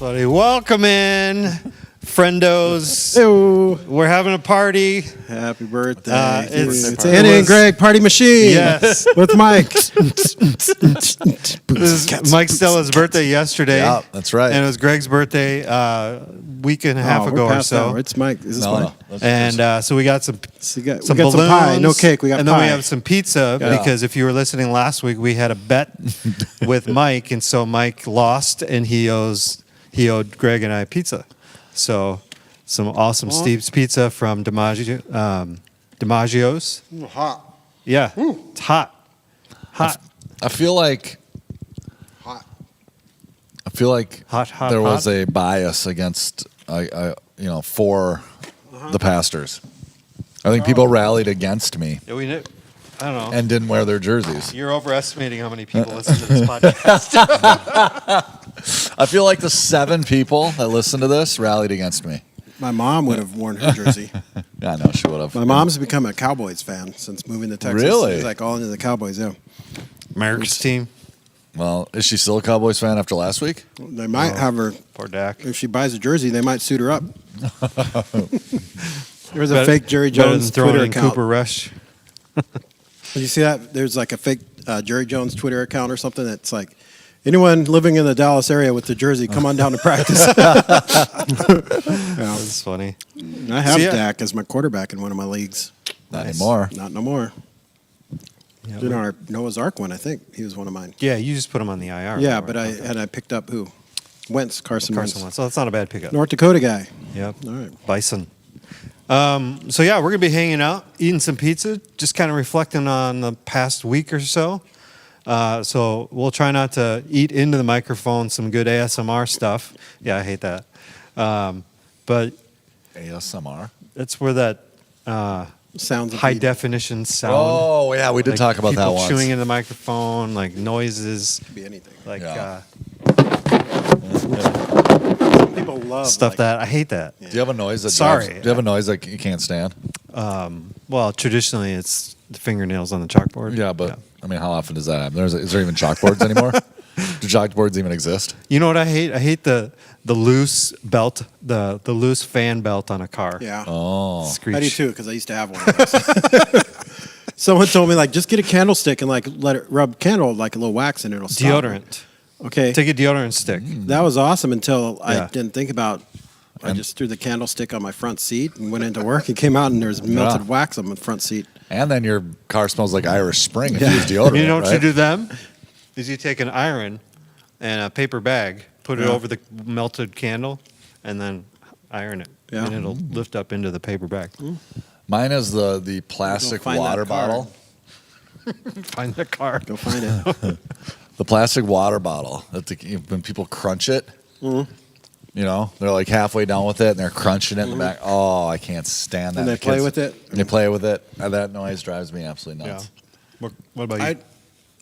Buddy, welcome in, friendos. Ew. We're having a party. Happy birthday. It's Andy and Greg, Party Machine. Yes. With Mike. This is Mike Stella's birthday yesterday. Yeah, that's right. And it was Greg's birthday week and a half ago or so. It's Mike. Is this No. And so we got some we got balloons, some pie. No cake. We got and pie. then we have some pizza because if you were listening last week, we had a bet with Mike, and so Mike lost, and he owed Greg and I pizza. So some awesome Steve's pizza from DiMaggio's. Hot. Yeah, it's hot. I feel like Hot. Hot, there was a bias against for the pastors. I think people rallied against me Yeah, we knew. I don't know. and didn't wear their jerseys. You're overestimating how many people listen to this podcast. I feel like the 7 people that listen to this rallied against me. My mom would have worn her jersey. Yeah, I know she would have. My mom's become a Cowboys fan since moving to Texas. Really? She's like all into the Cowboys, yeah. America's team. Well, is she still a Cowboys fan after last week? They might have her. Poor Dak. If she buys a jersey, they might suit her up. There's a Bet- fake Jerry better Jones than throwing Twitter in account. Cooper Rush. Did you see that? There's like a fake Jerry Jones Twitter account or something that's like, anyone living in the Dallas area with the jersey, come on down to practice. That's funny. I have So, yeah. Dak as my quarterback in one of my leagues. Not anymore. Not no more. Yeah, In our Noah's Ark one, I think he was one of mine. yeah, you just put him on the IR. Yeah, right? but I picked up who? Carson Wentz. Wentz. So that's not a bad pickup. North Dakota guy. Yep. All right. Bison. So yeah, we're gonna be hanging out, eating some pizza, just kind of reflecting on the past week or so. So we'll try not to eat into the microphone some good ASMR stuff. Yeah, I hate that. But ASMR. that's where that Sounds of high people. definition sound. Oh, yeah, we did like talk about that people once. chewing into the microphone, like noises, Could be anything. like Yeah. People love stuff that I hate that. Do you have a noise that Sorry. do you have a noise that you can't stand? Well, traditionally it's the fingernails on the chalkboard. Yeah, but I mean, how often does that happen? Is there even chalkboards anymore? Do chalkboards even exist? You know what I hate? I hate the loose belt, the loose fan belt on a car. Yeah. Oh, Screech. I do too, because I used to have one of those. Someone told me, like, just get a candlestick and, like, let it rub candle, like a little wax, and it'll stop. Deodorant. Okay. Take a deodorant stick. That was awesome until Yeah. I didn't think about. I just threw the candlestick on my front seat and went into work and came out and there's melted wax on the front seat. and then your car smells like Irish Spring if you use deodorant. You know what right? you do then? Is you take an iron and a paper bag, put it Yeah. over the melted candle, and then iron it. Yeah. And it'll lift up into the paper bag. Mine is the plastic Go find water that car. bottle. Find the car. Go find it. The plastic water bottle. When people crunch it, you know, they're like halfway down with it and they're crunching it in the back. Oh, I can't stand that. And they The play kids- with it. And they play with it. And that noise drives me absolutely Yeah. nuts. What about you?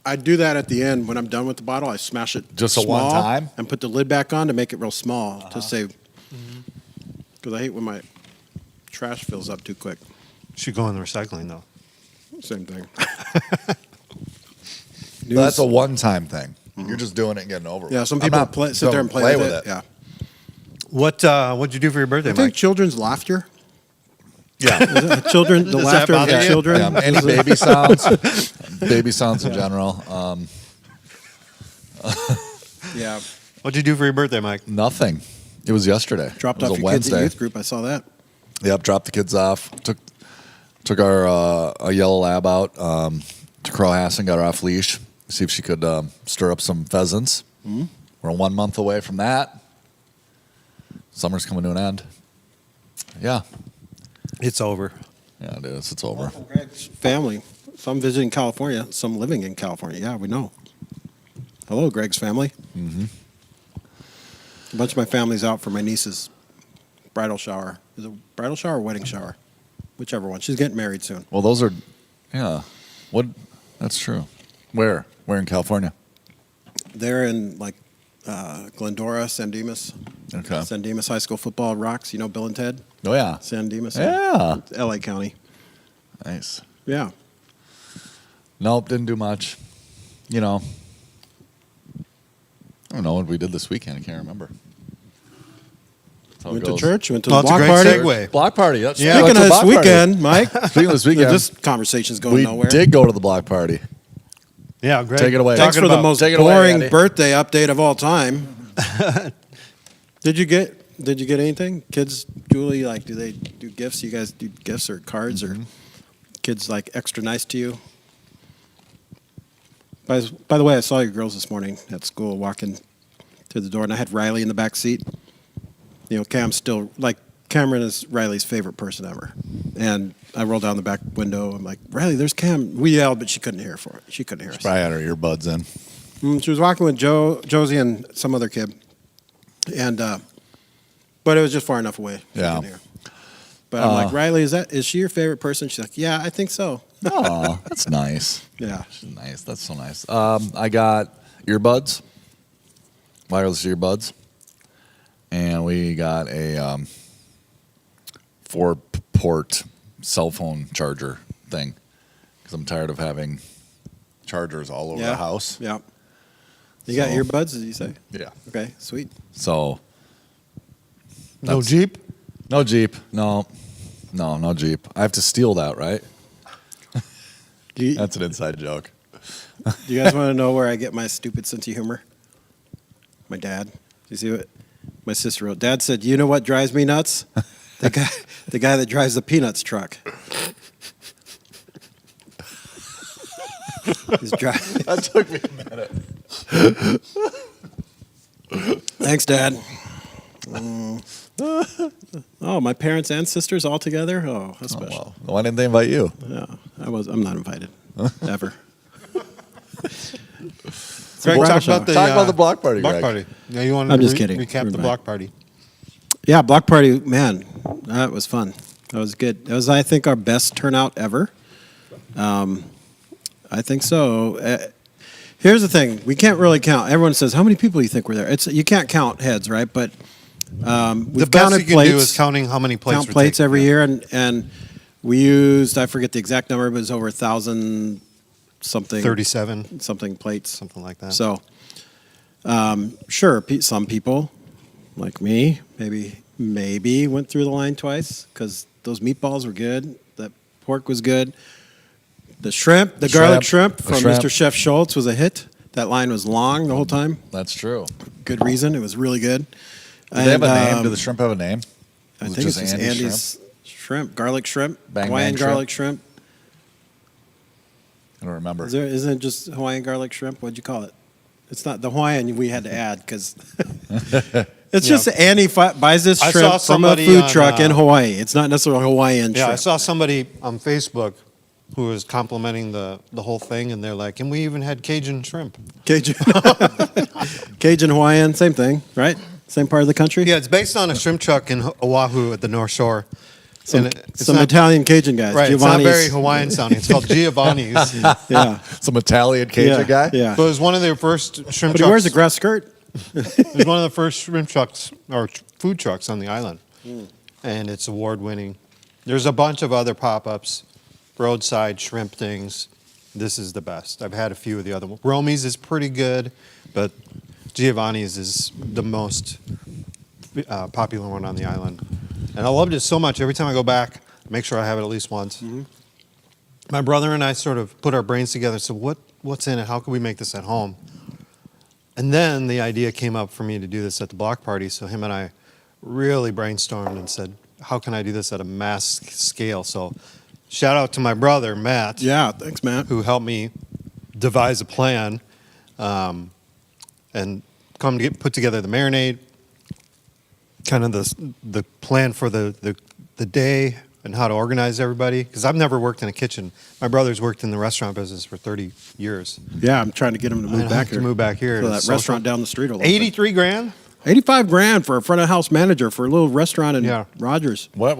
I I do that at the end when I'm done with the bottle. I smash it Just a small one time? and put the lid back on to make it real small to save. Because I hate when my trash fills up too quick. Should go in the recycling though. Same thing. That's a one-time thing. You're just doing it and getting over it. Yeah, some I'm people not sit there and gonna play with it. Yeah. What'd you do for your birthday, I think Mike? children's laughter. Yeah. Children, the Does that laughter of bother the you? children. Any baby sounds. Baby sounds in general. Yeah. What'd you do for your birthday, Mike? Nothing. It was yesterday. Dropped it was off a your kids at Wednesday. youth group. I saw that. Yep, dropped the kids off. Took our a yellow lab out to Crowhasson, got her off leash, see if she could stir up some pheasants. Mm-hmm. We're 1 month away from that. Summer's coming to an end. Yeah. It's over. Yeah, it is. It's over. Greg's family. Some visiting California, some living in California. Yeah, we know. Hello, Greg's family. Mm-hmm. A bunch of my family's out for my niece's bridal shower. Is it bridal shower or wedding shower? Whichever one. She's getting married soon. Well, those are, yeah. What? That's true. Where? Where in California? They're in like Glendora, San Dimas. Okay. San Dimas High School football rocks. You know Bill and Ted? Oh, yeah. San Dimas. Yeah. LA County. Nice. Yeah. Nope, didn't do much. You know, I don't know what we did this weekend. I can't remember. That's how it Went to goes. church, went to Well, the that's a block great party. segue. Block party. That's Yeah. we went Speaking to of the this block party. weekend, Mike, Speaking of this weekend, this conversation's going we nowhere. did go to the block party. Yeah, great. Take it away. Thanks Talking for the about- most Take it away, boring Andy. birthday update of all time. Did you get anything? Kids, Julie, like, do they do gifts? You guys do gifts or cards or kids like extra nice to you? By the way, I saw your girls this morning at school walking to the door, and I had Riley in the back seat. You know, Cam's still like Cameron is Riley's favorite person ever, and I rolled down the back window. I'm like, Riley, there's Cam. We yelled, but she couldn't hear for it. She couldn't hear us. Probably had her earbuds in. She was walking with Josie and some other kid, and but it was just far enough away. She Yeah. couldn't hear. But I'm like, Riley, is she your favorite person? She's like, yeah, I think so. Oh, that's nice. Yeah. She's nice. That's so nice. I got earbuds, wireless earbuds, and we got a 4-port cell phone charger thing because I'm tired of having chargers all over Yeah. the house. Yeah. You got So- earbuds? Did you say? Yeah. Okay, sweet. So No Jeep? no Jeep. No Jeep. I have to steal that, right? Do you, That's an inside joke. do you guys want to know where I get my stupid sense of humor? My dad. Do you see what my sister wrote? Dad said, "You know what drives me nuts? The guy that drives the peanuts truck." He's driving. That took me a minute. Thanks, Dad. Oh, my parents and sisters all together. Oh, that's Oh, special. well, why didn't they invite you? Yeah, I'm not invited ever. Greg, Bridal talk shower. about the Talk about the block party, Block Greg. party. Yeah, you want I'm to just kidding. recap the Everybody. block party? Yeah, block party, man, that was fun. That was good. That was, I think, our best turnout ever. I think so. Here's the thing: we can't really count. Everyone says, "How many people do you think were there?" You can't count heads, right? But we've The best counted you can plates. do is counting how many plates Count were plates taken. every year, and we used, I forget the exact number, but it was over 1,000 something 37, something plates. something like that. So, sure, some people, like me, maybe went through the line twice because those meatballs were good. The pork was good. The shrimp, the garlic shrimp The from shrimp. Mr. Chef Schultz was a hit. That line was long the whole time. That's true. Good reason. It was really good. Do they have a name? Do the shrimp have a name? I Was it think it's just Andy's Andy's shrimp, garlic shrimp, Bang Hawaiian Bang shrimp? garlic shrimp. I don't remember. Isn't it just Hawaiian garlic shrimp? What'd you call it? It's not the Hawaiian we had to add because it's just Andy buys this I shrimp saw from a somebody food on, truck in Hawaii. It's not necessarily Hawaiian Yeah, I shrimp. saw somebody on Facebook who was complimenting the whole thing, and they're like, and we even had Cajun shrimp. Cajun, Cajun Hawaiian, same thing, right? Same part of the country. Yeah, it's based on a shrimp truck in Oahu at the North Shore. Some, it's some not- Italian Cajun guys. Right, it's not Giovanni's. very Hawaiian sounding. It's called Giovanni's. Yeah. Some Italian Cajun guy. Yeah. So it was one of their first shrimp But trucks. he wears a grass skirt. It was one of the first shrimp trucks or food trucks on the island, and it's award-winning. There's a bunch of other pop-ups, roadside shrimp things. This is the best. I've had a few of the other ones. Romy's is pretty good, but Giovanni's is the most popular one on the island. And I loved it so much. Every time I go back, I make sure I have it at least once. My brother and I sort of put our brains together and said, what's in it? How can we make this at home? And then the idea came up for me to do this at the block party. So him and I really brainstormed and said, how can I do this at a mass scale? So shout out to my brother, Matt. Yeah, thanks, Matt. Who helped me devise a plan and come to put together the marinade, kind of the plan for the day and how to organize everybody. Because I've never worked in a kitchen. My brother's worked in the restaurant business for 30 years. Yeah, I'm trying to get him to I move know, back to here. move back here. So It's that social. restaurant down the street will open. 83 grand? 85 grand for a front of house manager for a little restaurant in Yeah. Rogers. What?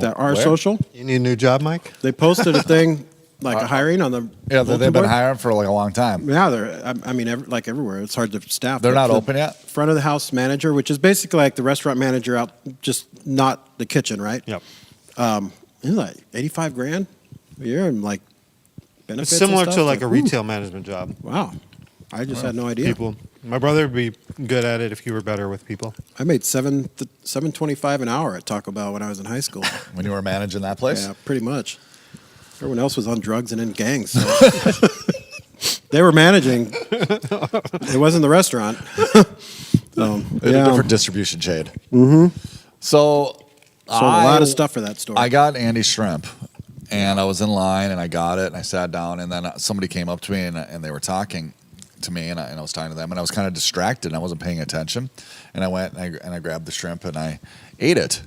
That our Where? social. You need a new job, Mike? They posted a thing like a hiring on the Yeah, bulletin they've been board. hiring for like a long time. Yeah, I mean, like everywhere, it's hard to staff. They're But not the open yet? Front of the house manager, which is basically like the restaurant manager out, just not the kitchen, right? Yep. It's like 85 grand a year and like benefits. It's similar and to stuff. like a ooh, retail management job. Wow, I just had no idea. People. My brother would be good at it if you were better with people. I made $7.25 an hour at Taco Bell when I was in high school. When you were managing that place? Yeah, pretty much. Everyone else was on drugs and in gangs. So. They were managing. It wasn't the restaurant. So, They had a different distribution chain. Mm-hmm. So Sold a lot of stuff for that store. I got Andy's shrimp, and I was in line, and I got it, and I sat down, and then somebody came up to me, and they were talking to me, and I was talking to them, and I was kind of distracted, and I wasn't paying attention, and I went and I grabbed the shrimp, and I ate it.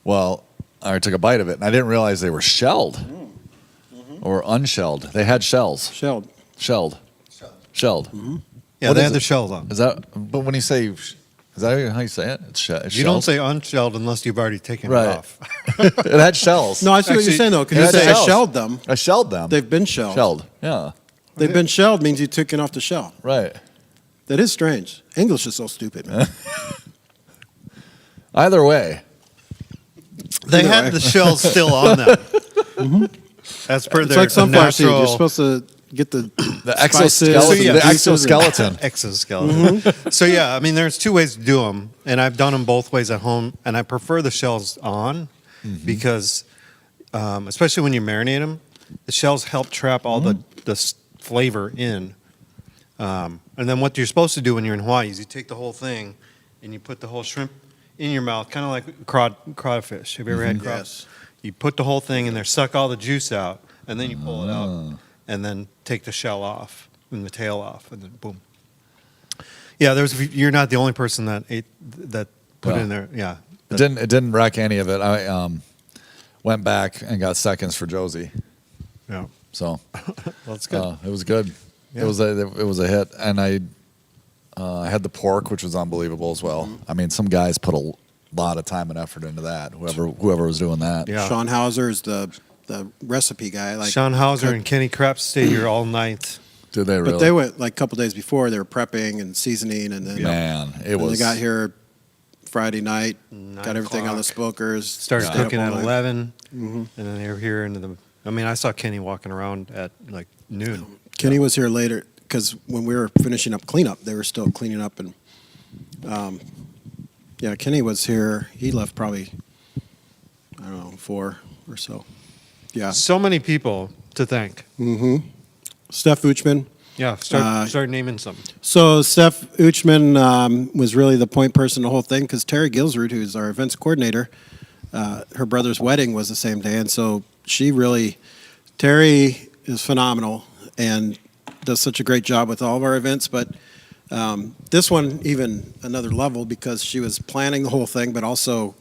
Well, I took a bite of it, and I didn't realize they were shelled or unshelled. They had shells. Shelled. Shelled. Mm-hmm. Yeah, What they is had the it? shells on. Is that? But when you say, is that how you say it? It's You shelled? don't say unshelled unless you've already taken Right. it off. It had shells. No, I see what Actually, you're saying, though, because it you had say I shells. shelled them. I shelled them. They've been shelled. Shelled. Yeah. They've been shelled means you took it off the shell. Right. That is strange. English is so stupid, man. Either way. They Either had way. the shells still on them. That's per It's their like sunflower seeds. You're natural supposed to get the exoskeleton. spices, So, yeah, the juices, and- exoskeleton. exoskeleton. So yeah, I mean, there's two ways to do them, and I've done them both ways at home, and I prefer the shells on because, especially when you marinate them, the shells help trap all the flavor in. And then what you're supposed to do when you're in Hawaii is you take the whole thing and you put the whole shrimp in your mouth, kind of like crawfish. Have you ever had crawfish? Yes. You put the whole thing in there, suck all the juice out, and then you pull it out, and then take the shell off and the tail off, and then boom. Yeah, you're not the only person that put it in there. Yeah, It didn't wreck any of it. I went back and got seconds for Josie. yeah. So Well, that's good. it was good. Yeah. It was a hit, and I had the pork, which was unbelievable as well. I mean, some guys put a lot of time and effort into that. Whoever was doing that. Yeah. Sean Hauser is the recipe guy. Like Sean Hauser and Kenny Krepp stayed here all night. Did they really? But they went like a couple days before. They were prepping and seasoning, and then Man, it and was. they got here Friday night, 9 got everything on the o'clock. smokers. Started stayed up cooking all at night. 11, and then they were here into the. I mean, I saw Kenny walking around at like noon. Kenny was here later because when we were finishing up cleanup, they were still cleaning up, and yeah, Kenny was here. He left probably 4 or so. Yeah, So many people to thank. Steph Uchman. Yeah, start naming some. So Steph Uchman was really the point person in the whole thing because Terry Gilsrud, who's our events coordinator, her brother's wedding was the same day, and so Terry is phenomenal and does such a great job with all of our events, but this one even another level because she was planning the whole thing, but also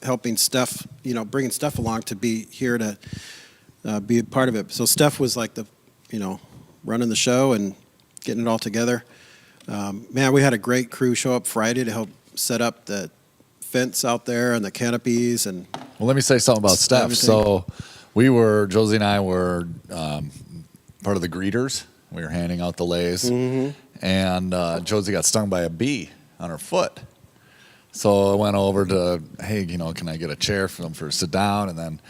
helping Steph, bringing Steph along to be here to be a part of it. So Steph was like running the show and getting it all together. Man, we had a great crew show up Friday to help set up the fence out there and the canopies and. Well, let me say something about Steph. Everything. So Josie and I were part of the greeters. We were handing out the leis. And Josie got stung by a bee on her foot. So I went over to, hey, can I get a chair for them to sit down? And then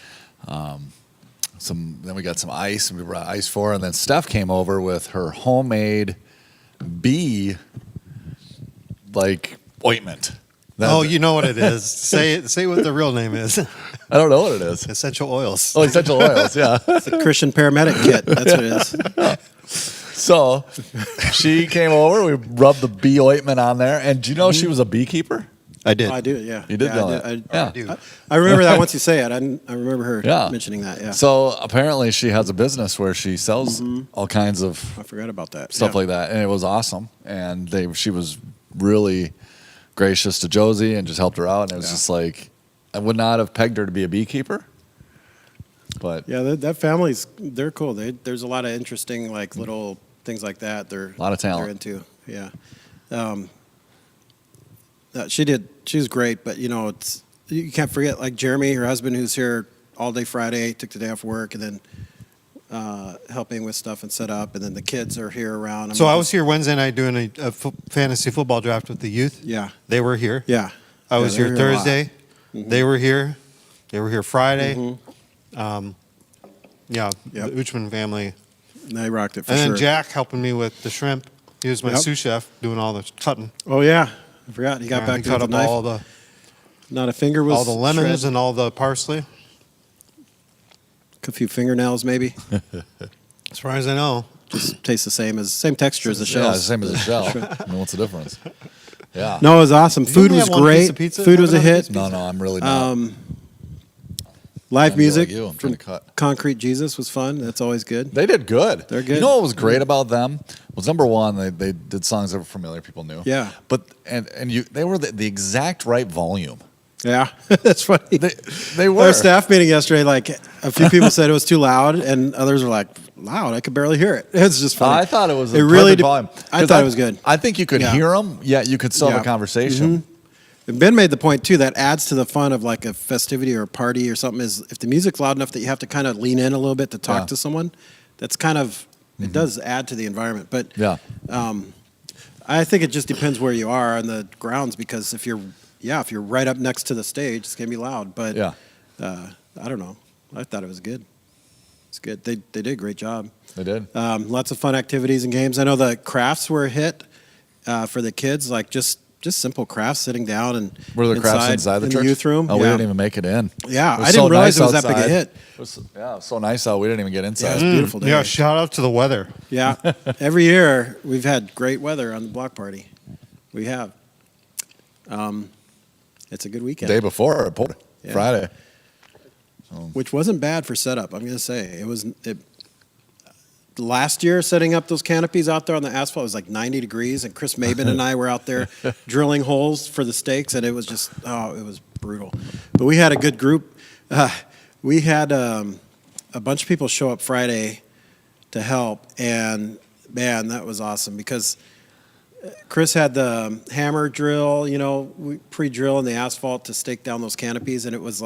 then we got some ice, and we brought ice for her. And then Steph came over with her homemade bee, ointment. You know what it is. Say what the real name is. I don't know what it is. Essential oils. Oh, essential oils, yeah. It's a Christian paramedic kit. That's what it is. So she came over. We rubbed the bee ointment on there. And do you know she was a beekeeper? I did. Oh, I do, yeah. You did yeah, know I that? I, Yeah. do. I remember that once you say it. I remember her mentioning that, yeah. So apparently she has a business where she sells all kinds of I forgot about that. stuff like that. And it was awesome. And she was really gracious to Josie and just helped her out. And it was just I would not have pegged her to be a beekeeper. But yeah, that family's, they're cool. There's a lot of interesting, little things like that. They're a lot of talent. They're into, yeah. She was great, but it's, you can't forget Jeremy, her husband, who's here all day Friday, took the day off work, and then helping with stuff and set up, and then the kids are here around. So I was here Wednesday night doing a fantasy football draft with the youth. Yeah. They were here. Yeah. I was they're here a lot. Thursday. They were here. They were here Friday. The Uchman family. They rocked it for And sure. then Jack helping me with the shrimp. He was my sous chef doing all the cutting. Oh, yeah. I forgot. He got back he to cut the up knife. Not a finger was all the lemons shredded. and all the parsley. A few fingernails, maybe. As far as I know. Just tastes the same texture as the yeah, shells. same as a shell. I mean, what's the difference? Yeah. No, it was awesome. You Food only was have one piece great. of pizza? Food was a Have another hit. piece of No, I'm really not. Live Trying to be music like you. I'm from trying to cut. Concrete Jesus was fun. That's always good. They did good. They're good. You know what was great about them was number one, they did songs that were familiar, people knew. Yeah. But they were the exact right volume. Yeah, that's funny. They were. Our staff meeting yesterday, a few people said it was too loud, and others were like, "Loud, I could barely hear it." It's just funny. I thought it was It a really perfect volume. I thought it was good. I think you could hear them, yet you could still have a conversation. And Ben made the point too that adds to the fun of a festivity or a party or something is if the music's loud enough that you have to kind of lean in a little bit to talk to someone. That's kind of it does add to the environment. But I think it just depends where you are on the grounds because if you're right up next to the stage, it's gonna be loud. But I don't know. I thought it was good. It's good. They did a great job. They did. Lots of fun activities and games. I know the crafts were a hit for the kids, just simple crafts, sitting down and Were there crafts inside the in church? the youth room. Oh, we didn't even make it in. Yeah, It was I didn't realize it was nice that big a outside. hit. It was so nice out. We didn't even get inside. Yeah, it was a beautiful day. Yeah, shout out to the weather. Yeah, every year we've had great weather on the block party. We have. It's a good weekend. Day before, Friday. Which wasn't bad for setup. I'm going to say last year setting up those canopies out there on the asphalt was 90 degrees, and Chris Maben and I were out there drilling holes for the stakes, and it was just it was brutal. But we had a good group. We had a bunch of people show up Friday to help, and man, that was awesome because Chris had the hammer drill, we pre-drill in the asphalt to stake down those canopies, and it was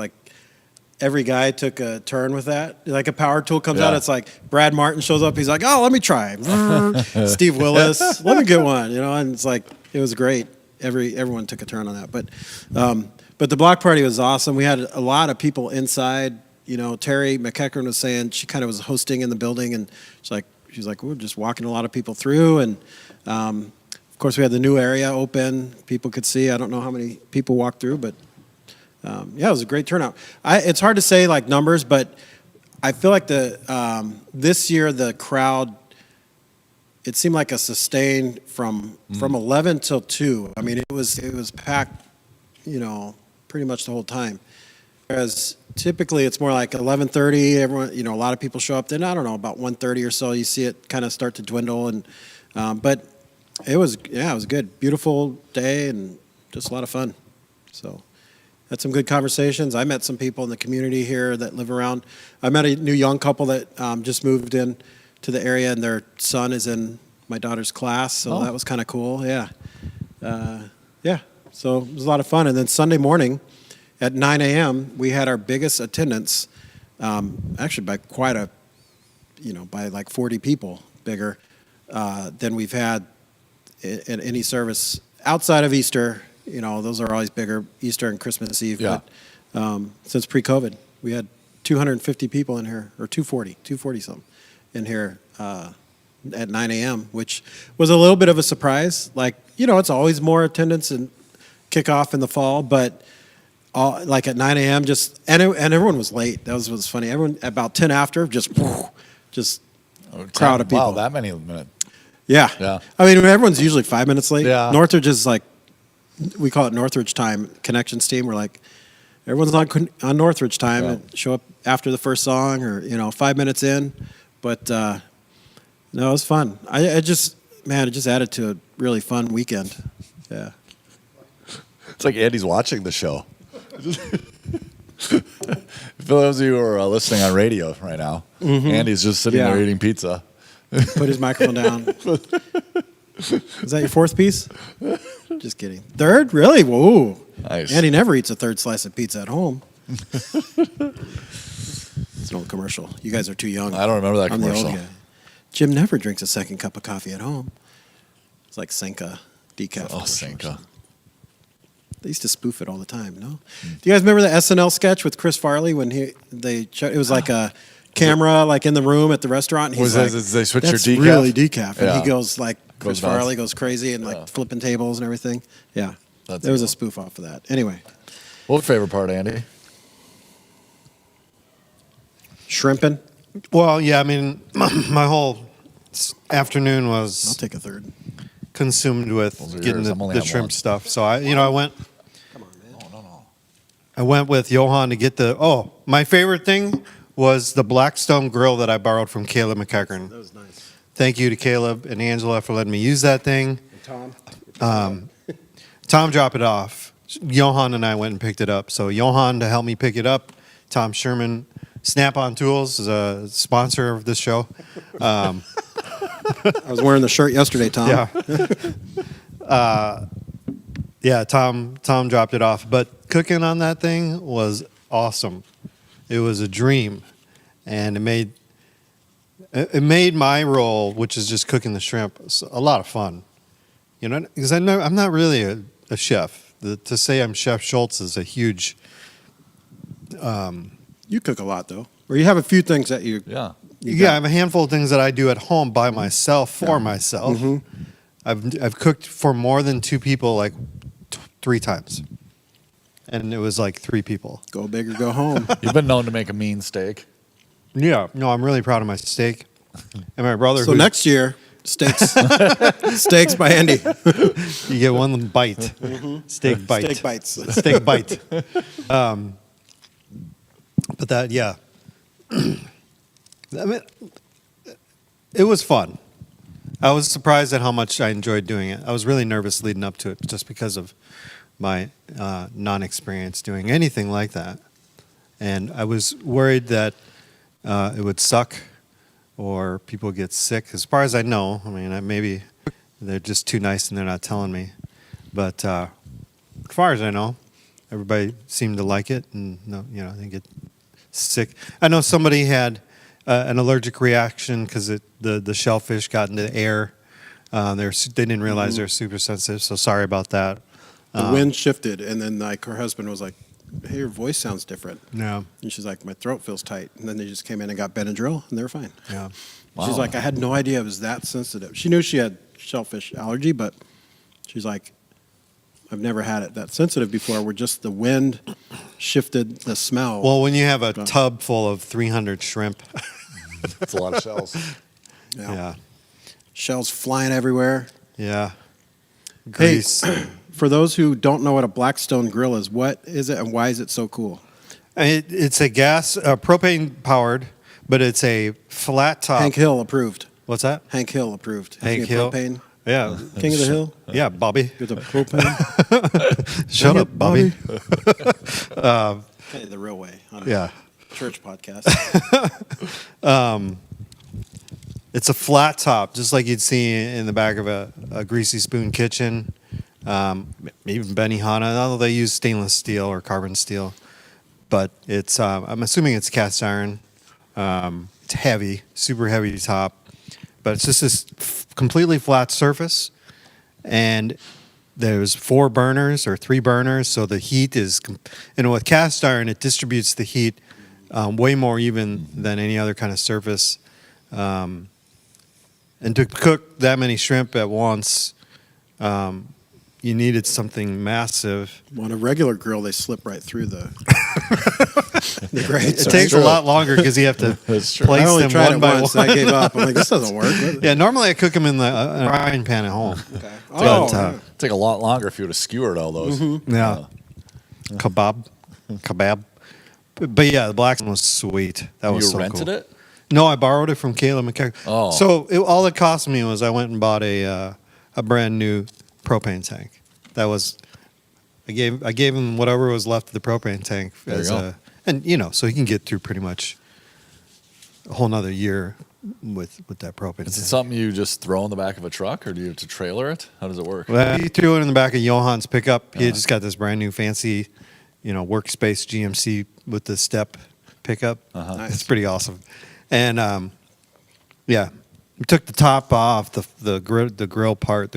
every guy took a turn with that. A power tool comes out, it's Brad Martin shows up, he's like, oh, let me try. Steve Willis, let me get one, and it's it was great. Everyone took a turn on that. But the block party was awesome. We had a lot of people inside. Terry McEachern was saying she kind of was hosting in the building, and she's like, we're just walking a lot of people through, and of course we had the new area open. People could see. I don't know how many people walked through, but it was a great turnout. It's hard to say numbers, but I feel like this year the crowd, it seemed like a sustained from 11 till 2. I mean, it was packed, pretty much the whole time. Whereas typically it's more 11:30. Everyone, a lot of people show up. Then I don't know, about 1:30 or so, you see it kind of start to dwindle. And but it was good, beautiful day, and just a lot of fun. So. Had some good conversations. I met some people in the community here that live around. I met a new young couple that just moved in to the area, and their son is in my daughter's class, so that was kind of cool. Yeah. So it was a lot of fun. And then Sunday morning at 9 a.m., we had our biggest attendance, actually by quite a, by like 40 people bigger than we've had in any service outside of Easter. Those are always bigger, Easter and Christmas Eve. Yeah. But since pre-COVID, we had 250 people in here, or 240 something in here at 9 a.m., which was a little bit of a surprise. Like, it's always more attendance and kickoff in the fall, but like at 9 a.m. and everyone was late. That was funny. Everyone about 10 after, just crowd of people. Wow, that many minutes. Yeah. Yeah. I mean, everyone's usually 5 minutes late. Yeah. Northridge is like, we call it Northridge time, connections team. We're like, everyone's on Northridge time and show up after the first song or, 5 minutes in. But no, it was fun. It just added to a really fun weekend. Yeah. It's like Andy's watching the show. For those of you who are listening on radio right now, Andy's just sitting there eating pizza. Put his microphone down. Is that your fourth piece? Just kidding. Third? Really? Whoa. Nice. Andy never eats a third slice of pizza at home. It's an old commercial. You guys are too young. I don't remember that I'm the commercial. old guy. Jim never drinks a second cup of coffee at home. It's like Senka decaf. Oh, commercial or Senka. something. They used to spoof it all the time, no? Do you guys remember the SNL sketch with Chris Farley when it was like a camera like in the room at the restaurant? And he's like, they switch that's your decaf? really decaf. And Yeah. he goes like, Chris Goes nuts. Farley goes crazy and like flipping tables and everything. Yeah. That's There was cool. a spoof off of that. Anyway, What was your favorite part, Andy? shrimping. Well, yeah, I mean, my whole afternoon I'll was take a third. consumed with Those are getting yours. I'm only the having shrimp one. stuff. So I went. Come on, man. No. I went with Johan to get my favorite thing was the Blackstone grill that I borrowed from Caleb McEachern. That was nice. Thank you to Caleb and Angela for letting me use that thing. And Tom? Tom dropped it off. Johan and I went and picked it up. So Johan to help me pick it up. Tom Sherman, Snap-on Tools is a sponsor of this show. I was wearing the shirt yesterday, Tom. Yeah. Yeah, Tom dropped it off. But cooking on that thing was awesome. It was a dream. And it made my role, which is just cooking the shrimp, a lot of fun. Because I'm not really a chef. To say I'm Chef Schultz is a huge. You cook a lot, though. Or you have a few things that you... Yeah. I have a handful of things that I do at home by myself for myself. I've cooked for more than two people like 3 times, and it was like 3 people. Go big or go home. You've been known to make a mean steak. Yeah, no, I'm really proud of my steak. And my brother. So next year, steaks. Steaks by Andy. you get one bite, steak bite, Steak bites. steak bite. But that, yeah. I mean, it was fun. I was surprised at how much I enjoyed doing it. I was really nervous leading up to it just because of my non-experience doing anything like that. And I was worried that it would suck or people get sick. As far as I know, I mean, maybe they're just too nice and they're not telling me. But as far as I know, everybody seemed to like it and they didn't get sick. I know somebody had an allergic reaction because the shellfish got into the air. They didn't realize they're super sensitive, so sorry about that. The wind shifted, and then like her husband was like, "Hey, your voice sounds different." Yeah, And she's like, "My throat feels tight." And then they just came in and got Benadryl, and they were fine. yeah. Wow. She's like, "I had no idea it was that sensitive." She knew she had shellfish allergy, but she's like, "I've never had it that sensitive before. Where just the wind shifted the smell." Well, when you have a tub full of 300 shrimp, That's a lot of shells. yeah, Shells flying everywhere. yeah. Hey, Grease. for those who don't know what a Blackstone grill is, what is it and why is it so cool? It's a gas, propane powered, but it's a flat top. Hank Hill approved. What's that? Hank Hill approved. Hank King Hill. of Propane. Yeah, King of the Hill. yeah, Bobby. You're the propane. Shut Dang up, it, Bobby. Kind of the real way on Yeah. a church podcast. It's a flat top, just like you'd see in the back of a greasy spoon kitchen. Even Benihana, although they use stainless steel or carbon steel. But it's I'm assuming it's cast iron. It's heavy, super heavy top. But it's just this completely flat surface. And there's 4 burners or 3 burners. So the heat is, with cast iron, it distributes the heat way more even than any other kind of surface. And to cook that many shrimp at once, you needed something massive. On a regular grill, they slip right through the grates. It takes a lot longer because you have to That's true. place I only them tried one it by once. one. I gave up. I'm like, this doesn't work. Yeah, normally I cook them in the frying pan at home. Okay. But, Oh, Take a lot longer if you would have skewered all those. yeah, kebab. But yeah, the black one was sweet. That was You so rented cool. it? No, I borrowed it from Kayla McCarthy. Oh. So all it cost me was I went and bought a brand new propane tank. That was I gave him whatever was left of the propane tank There you go. so he can get through pretty much a whole nother year with that propane Is it tank. something you just throw in the back of a truck, or do you have to trailer it? How does it work? Well, he threw it in the back of Johan's pickup. He just got this brand new fancy, workspace GMC with the step pickup. Nice. It's pretty awesome. And we took the top off, the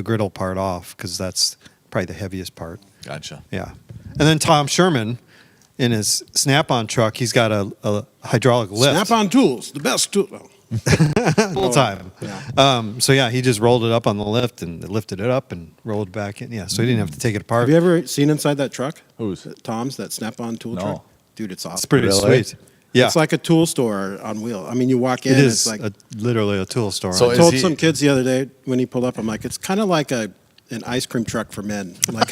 griddle part off because that's probably the heaviest part. Gotcha. Yeah. And then Tom Sherman, in his Snap-on truck, he's got a hydraulic lift. Snap-on tools, the best tool. Full time. Yeah. He just rolled it up on the lift and lifted it up and rolled it back in. Yeah, so he didn't have to take it apart. Have you ever seen inside that truck? Whose? Tom's, that Snap-on tool No. truck? Dude, it's awesome. It's pretty Really? sweet. Yeah, It's like a tool store on wheel. I mean, you walk in, it is it's like literally a tool store. So I is told he- some kids the other day when he pulled up, I'm like, it's kind of like an ice cream truck for men. Like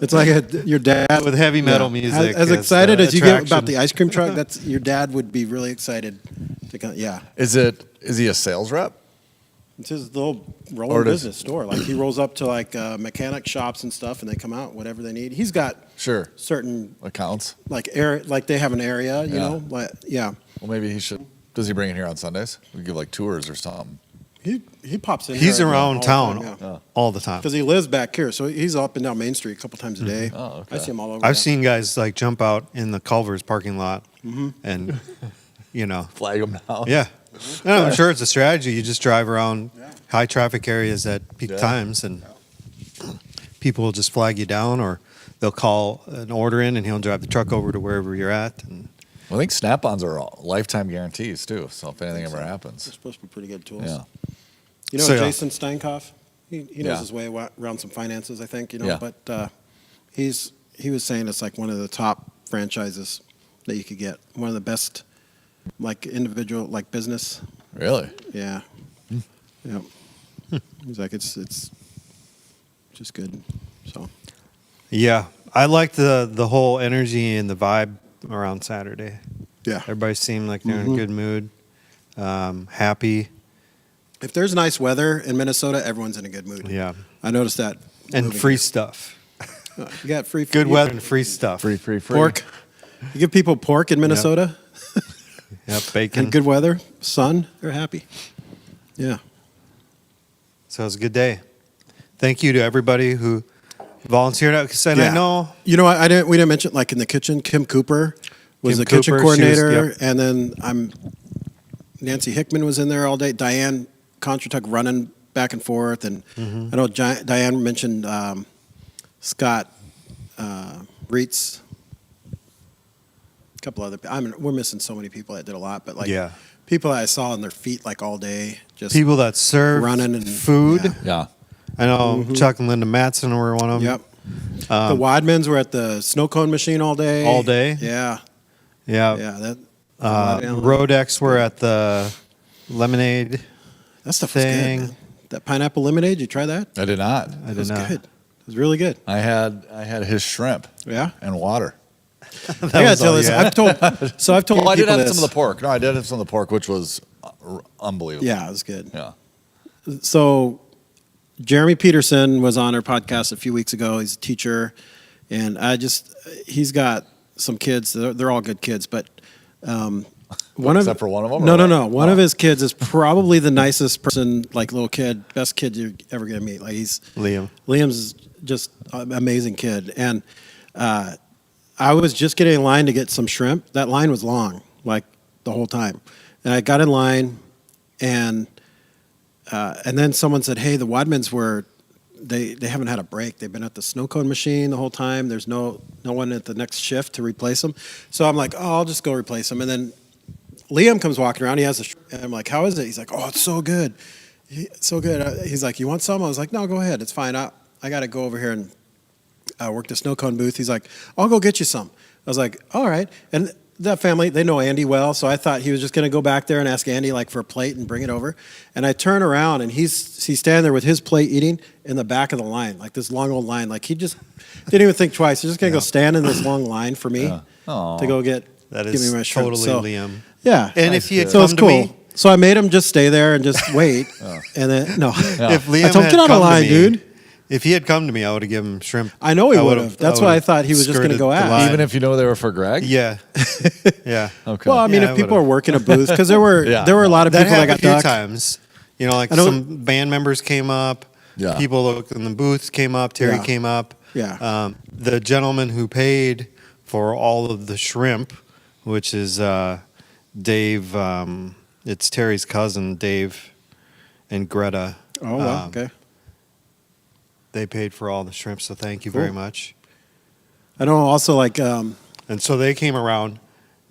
it's like your dad With heavy metal music As as excited the as you get attraction. about the ice cream truck, that's your dad would be really excited. Yeah, Is he a sales rep? it's his little Or rolling does- business store. Like he rolls up to like mechanic shops and stuff, and they come out whatever they need. He's got Sure. certain Accounts. like they have an area, you know. Like Well, maybe he should. Does he bring it here on Sundays? We give like tours or something. he pops in. He's here around all the town time, yeah. all the time. Because he lives back here, so he's up and down Main Street a couple times a day. Oh, okay. I see him all over. I've yeah. seen guys like jump out in the Culver's parking lot Mm-hmm. and, Flag him down. yeah. No, I'm sure it's a strategy. You just drive around Yeah. high traffic areas at peak Yeah. times and people will just flag you down or they'll call an order in and he'll drive the truck over to wherever you're at. And I think Snap-ons are all lifetime guarantees too. So if anything ever They're happens, supposed to be pretty good tools. yeah. You know, So, yeah. Jason Steinkoff, he knows Yeah. his way around some finances, I think, Yeah. but he was saying it's like one of the top franchises that you could get. One of the best, like individual, like business. Really? Yeah. Yeah. He's like, it's just good. So, yeah, I like the whole energy and the vibe around Saturday. yeah. Everybody seemed like they're in a good mood, happy. If there's nice weather in Minnesota, everyone's in a good mood. Yeah. I noticed that. And moving free here. stuff. You got free Good you- weather and free stuff. Free. Pork. You give people pork in Minnesota Yep, bacon. and good weather, sun, they're happy. Yeah. So it was a good day. Thank you to everybody who volunteered out. Because I Yeah. know You know, we didn't mention like in the kitchen. Kim Cooper was Kim the kitchen Cooper, she was- coordinator, yep. and then Nancy Hickman was in there all day. Diane Contratuck running back and forth, and Mm-hmm. I know Diane mentioned Scott Reitz. A couple other. We're missing so many people that did a lot, but like Yeah. people that I saw on their feet like all day, just people that serve running and food. yeah. Yeah. I know Chuck and Linda Matson were one of them. Yep. The Wadmans were at the snow cone machine all day. All day? Yeah. Yeah. Yeah. That. Rodex were at the lemonade. That stuff thing. was good. Man. That pineapple lemonade, you try that? I did not. I It did was not. good. It was really good. I had his shrimp Yeah. and water. I gotta was tell all this. you had? I've told Well, I did people have this. some of the pork. No, I did have some of the pork, which was unbelievable. Yeah, it was good. Yeah. So Jeremy Peterson was on our podcast a few weeks ago. He's a teacher, and he's got some kids. They're all good kids, but Except for one of them? No, or no, what? no. One of his kids is probably the nicest person, like little kid, best kid you're ever gonna meet. Like Liam. Liam's just an amazing kid. And I was just getting in line to get some shrimp. That line was long, like the whole time. And I got in line, and then someone said, "Hey, the Wadmans they haven't had a break. They've been at the snow cone machine the whole time. There's no one at the next shift to replace them." So I'm like, "Oh, I'll just go replace them." And then Liam comes walking around. He has and I'm like, "How is it?" He's like, "Oh, it's so good, so good." He's like, "You want some?" I was like, "No, go ahead. It's fine. I got to go over here and work the snow cone booth." He's like, "I'll go get you some." I was like, "All right." And that family, they know Andy well, so I thought he was just going to go back there and ask Andy like for a plate and bring it over. And I turn around, and he's standing there with his plate eating in the back of the line, like this long old line. Like he just didn't even think twice. He's just going to go stand in this long line for me to go give me my shrimp. Totally Liam. Yeah. And if he had so come it's to cool. me, So I made him just stay there and just wait. And then, no. if Liam I told him, had "Get out of come to line, me, dude." If he had come to me, I would have given him shrimp. I know he would have. That's why I thought he was just going to go out. Even if you know they were for Greg? Yeah. Yeah. Okay. Well, I mean, Yeah, if people are working a booth, because there were a lot of That people that happened got a few ducked. times. You know, like some band members came up. Yeah. People in the booths came up. Terry Yeah. came up. Yeah. The gentleman who paid for all of the shrimp, which is Dave, it's Terry's cousin, Dave, and Greta. Oh, wow. Okay. They paid for all the shrimp, so thank you Cool. very much. I know also like, And so they came around.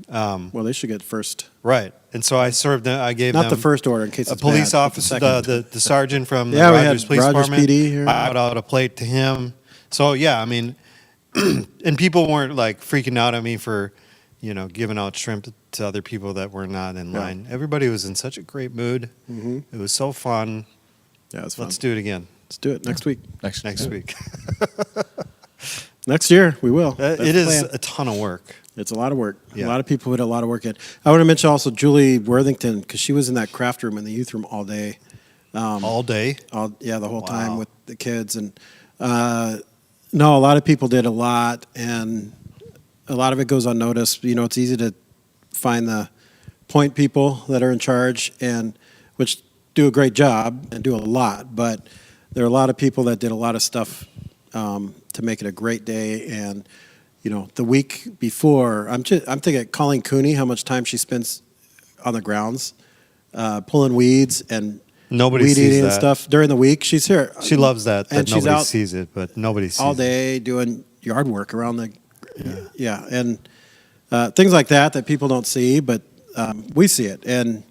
well, they should get first. Right. And so I served them. I gave Not them the first order in case a it's police bad, but officer, second. the sergeant from the Yeah, we had Rogers Police Rogers Department. PD here. I put out a plate to him. So yeah, I mean, and people weren't like freaking out at me for, giving out shrimp to other people that were not in Yeah. line. Everybody was in such a great mood. Mm-hmm. It was so fun. Yeah, it's fun. Let's do it again Let's do it next week. Next week. Next year, we will. That's It the is plan. a ton of work. It's a lot of work. Yeah. A lot of people put a lot of work in. I want to mention also Julie Worthington, because she was in that craft room and the youth room all day. All day. The whole Wow. time with the kids. And no, a lot of people did a lot, and a lot of it goes unnoticed. It's easy to find the point people that are in charge, and which do a great job and do a lot, but there are a lot of people that did a lot of stuff to make it a great day. And the week before, I'm thinking calling Cooney how much time she spends on the grounds, pulling weeds and Nobody weed sees eating and that. stuff during the week. She's here. She loves that And she's nobody out sees it, but nobody sees all it. day doing yard work around the and things like that people don't see, but we see it. And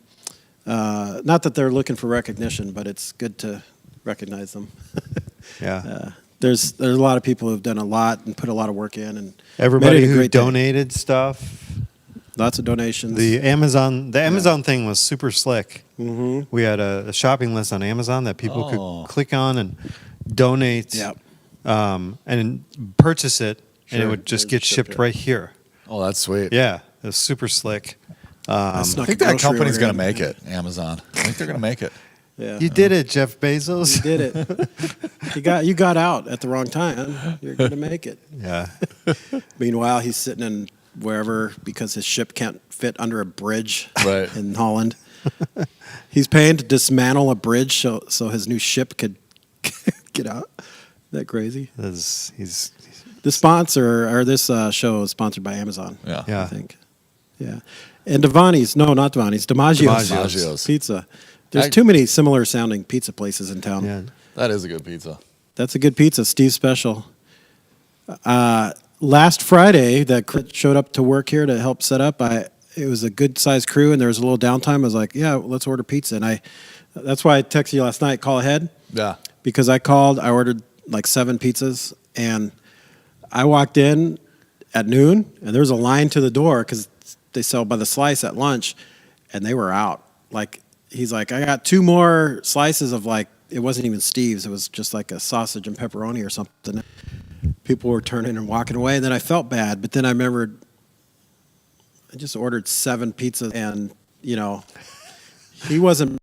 not that they're looking for recognition, but it's good to recognize them. Yeah. There's a lot of people who've done a lot and put a lot of work in, and Everybody made it a who great day. donated stuff. Lots of donations. The Amazon thing was super slick. Mm-hmm. We had a shopping list on Amazon that people could click on and donate, Yep. and purchase it, and it Sure. would just It's get shipped shipped here. right here. Oh, that's sweet. Yeah, it was super slick. I snuck think a that grocery company's order going in. to make it, Amazon. I think they're going to make it. Yeah. You did it, Jeff Bezos. You did it. You got out at the wrong time. You're going to make it. Yeah, Meanwhile, he's sitting in wherever because his ship can't fit under a bridge Right. in Holland. He's paying to dismantle a bridge so his new ship could get out. Isn't that crazy? he's This sponsor or this show is sponsored by Amazon. Yeah. Yeah. I think. Yeah. And Devani's, no, not Devani's, DiMaggio's DiMaggio's. Pizza. There's too many similar sounding pizza places in town. yeah. That is a good pizza. That's a good pizza, Steve's Special. Last Friday, that crew showed up to work here to help set up. It was a good sized crew, and there was a little downtime. I was like, "Yeah, let's order pizza." And that's why I texted you last night. Call ahead, Yeah. because I called. I ordered like 7 pizzas, and I walked in at noon, and there was a line to the door because they sell by the slice at lunch, and they were out. Like he's like, "I got 2 more slices of like." It wasn't even Steve's. It was just like a sausage and pepperoni or something. People were turning and walking away. And then I felt bad. But then I remembered I just ordered 7 pizzas. And, he wasn't.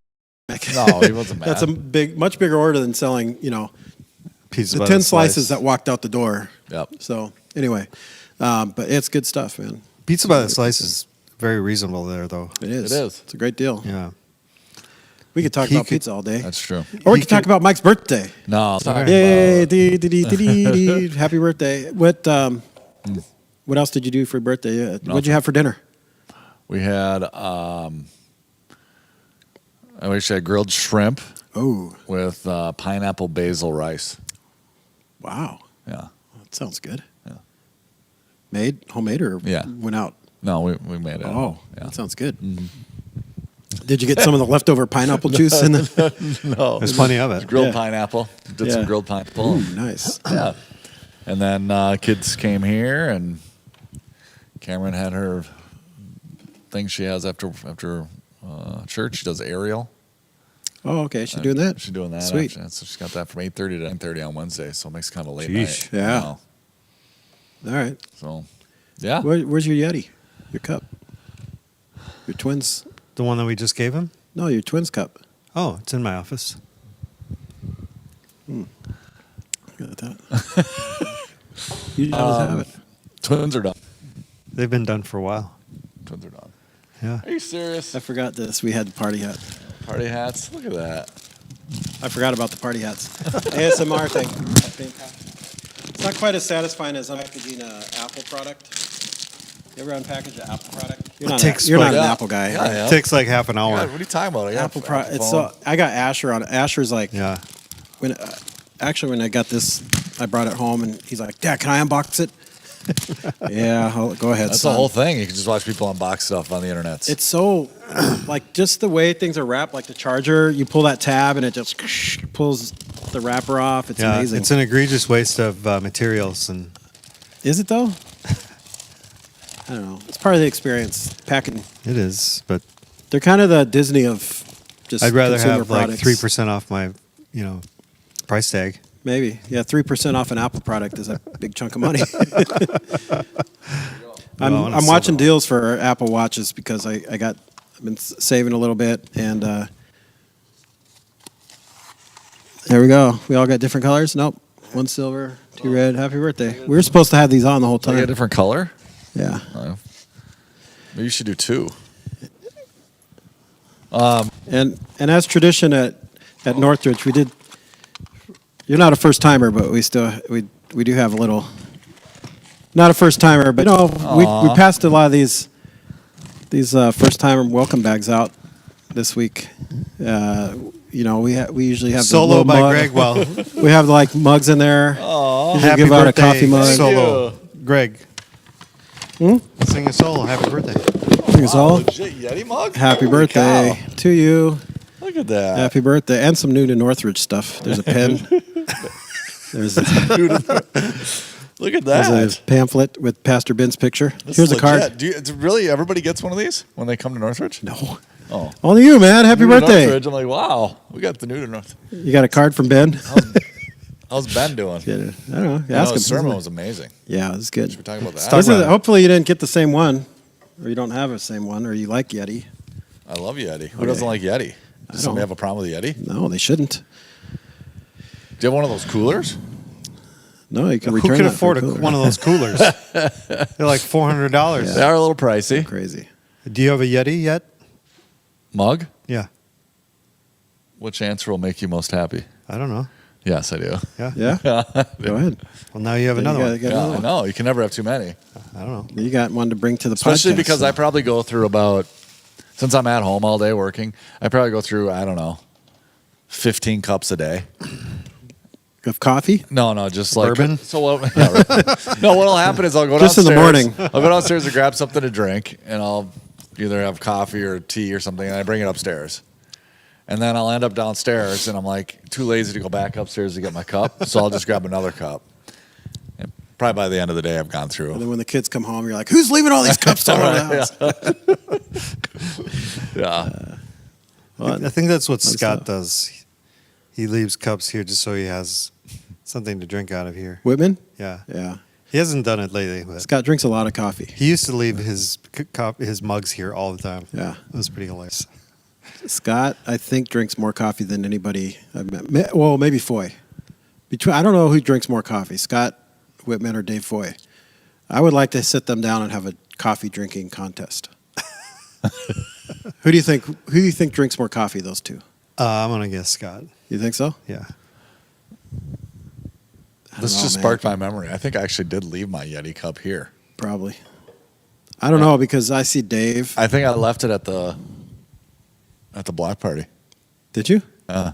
No, he wasn't mad. That's a much bigger order than selling, Pizza the by 10 the slices slice. that walked out the door. Yep. So, anyway. But it's good stuff, man. Pizza by the slice is very reasonable there, though. It is. It is. It's a great deal. Yeah. We could talk He about could- pizza all day. That's true. Or we could talk about Mike's birthday. No, it's not Yay! about- Happy birthday! What else did you do for your birthday? What'd you have for dinner? We had I wish I had grilled shrimp Oh, with pineapple basil rice. wow! Yeah. That sounds good. Yeah. Homemade, or Yeah. went out? No, we made it. Oh, yeah. that sounds good. Did you get some of the leftover pineapple juice in the? No, There's plenty of it. grilled Yeah. pineapple. Did Yeah. some grilled pineapple. Ooh, nice. Yeah. And then kids came here, and Cameron had her thing she has after church. She does aerial. Oh, okay. She's doing that. She's doing that. Sweet. So she's got that from 8:30 to 9:30 on Wednesday. So it makes kind of a late Sheesh. night. Yeah. All right. So, yeah. Where's your Yeti? Your cup? Your twins? The one that we just gave him? No, your twins cup. Oh, it's in my office. Look at that. You always have it. Twins are done. They've been done for a while. Twins are done. Yeah. Are you serious? I forgot this. We had the party hat. Party hats. Look at that. I forgot about the party hats. ASMR thing. It's not quite as satisfying as unpackaging an Apple product. You ever unpackage an Apple product? You're not, takes you're not an Yeah. Apple guy. Yeah, right? I am. It takes like half an Yeah, hour. what are you talking about? I got Apple an product. It's phone. so I got Asher on it. Asher's like, Yeah. when when I got this, I brought it home and he's like, Dad, can I unbox it? Yeah, go ahead. That's son. the whole thing. You can just watch people unbox stuff on the internet. It's so like just the way things are wrapped, like the charger. You pull that tab and it just pulls the wrapper off. It's Yeah, amazing. it's an egregious waste of materials, and Is it though? I don't know. It's part of the experience. Packing. it is. But They're kind of the Disney of just. I'd rather consumer have like products. 3% off my, price tag. Maybe, yeah, 3% off an Apple product is a big chunk of money. I'm Well, and a I'm watching silver one. deals for Apple Watches because I've been saving a little bit, and there we go. We all got different colors. Nope, one silver, two red. Happy birthday. We were supposed to have these on the whole Do I get a time. different color? Yeah. Maybe you should do two. And as tradition at Northridge, we did. You're not a first timer, but we do have a little. Not a first timer, but we passed a lot of these first timer welcome bags out this week. We usually have the Solo little by mug. Greg. Well, We have like mugs in there. Oh, Usually happy give out a birthday, coffee mug. Solo. Greg. Sing a solo. Happy birthday. Sing us all. legit Yeti mug? Happy Holy birthday cow. to you. Look at that. Happy birthday, and some new to Northridge stuff. There's a pen. There's Look at There's that. a pamphlet with Pastor Ben's picture. This Here's is a card. legit. It's really everybody gets one of these when they come to Northridge? No. Oh. Only you, man. Happy New to birthday. Northridge. I'm like, wow, we got the new to North. You got a card from Ben? How's Ben doing? I don't know. I know Ask him. his sermon was amazing. Yeah, it was good. Should we talk about that? Talk about it. Hopefully you didn't get the same one, or you don't have the same one, or you like Yeti. I love Yeti. Who Okay. doesn't like Yeti? I Does somebody don't. have a problem with Yeti? Do No, they shouldn't. you have one of those coolers? No, you can Who return can that for afford a cooler. one of those coolers? They're like $400. Yeah. They are a little pricey. Crazy. Do you have a Yeti yet? Mug? Yeah. Which answer will make you most happy? I don't know. Yes, I do. Yeah. Yeah? Go ahead. Well, now you have Then another you one. got Yeah, another I one. know. You can never have too many. I don't know. You got one to bring to the Especially podcast. because so- I probably go through about, since I'm at home all day working, I probably go through, I don't know, 15 cups a day. Of coffee? No, just like Bourbon? So what? Yeah, right. No, what'll happen is I'll go Just in downstairs. the morning. I'll go downstairs and grab something to drink, and I'll either have coffee or tea or something, and I bring it upstairs. And then I'll end up downstairs, and I'm like too lazy to go back upstairs to get my cup, so I'll just grab another cup. And probably by the end of the day, I've gone And through. then when the kids come home, you're like, who's leaving all these cups all around the house? Yeah, Well, I think that's what That's Scott not- does. He leaves cups here just so he has something to drink out of here. Whitman? Yeah. Yeah. He hasn't done it lately, but Scott drinks a lot of coffee. he used to leave his mugs here all the time. Yeah. It was pretty hilarious. Scott, I think, drinks more coffee than anybody I've met. Well, maybe Foy. I don't know who drinks more coffee, Scott Whitman or Dave Foy. I would like to sit them down and have a coffee drinking contest. Who do you think drinks more coffee? Those two. I'm gonna guess Scott. You think so? Yeah. This know, just man. sparked my memory. I think I actually did leave my Yeti cup here. Probably. I don't know because I see Dave. I think I left it at the block party. Did you?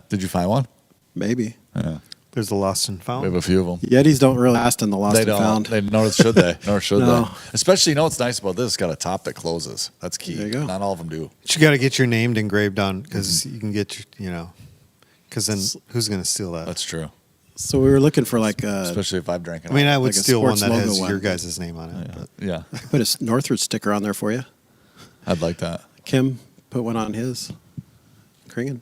Did you find one? Maybe. Yeah. There's a lost and We found. have a few of them. Yetis don't really last in the lost They and don't. found. They nor should they. Nor should No. they. Especially, you know what's nice about this? It's got a top that closes. That's key. There you go. Not all of them do. But you got to get your name engraved on because you can get your, because then who's gonna steal that? That's true. So we were looking for like Especially if I've drank it. I mean, I would like a steal one sports that has logo one. your guys' name on it. But yeah, I could put a Northridge sticker on there for you. I'd like that. Kim put one on his. Kringen.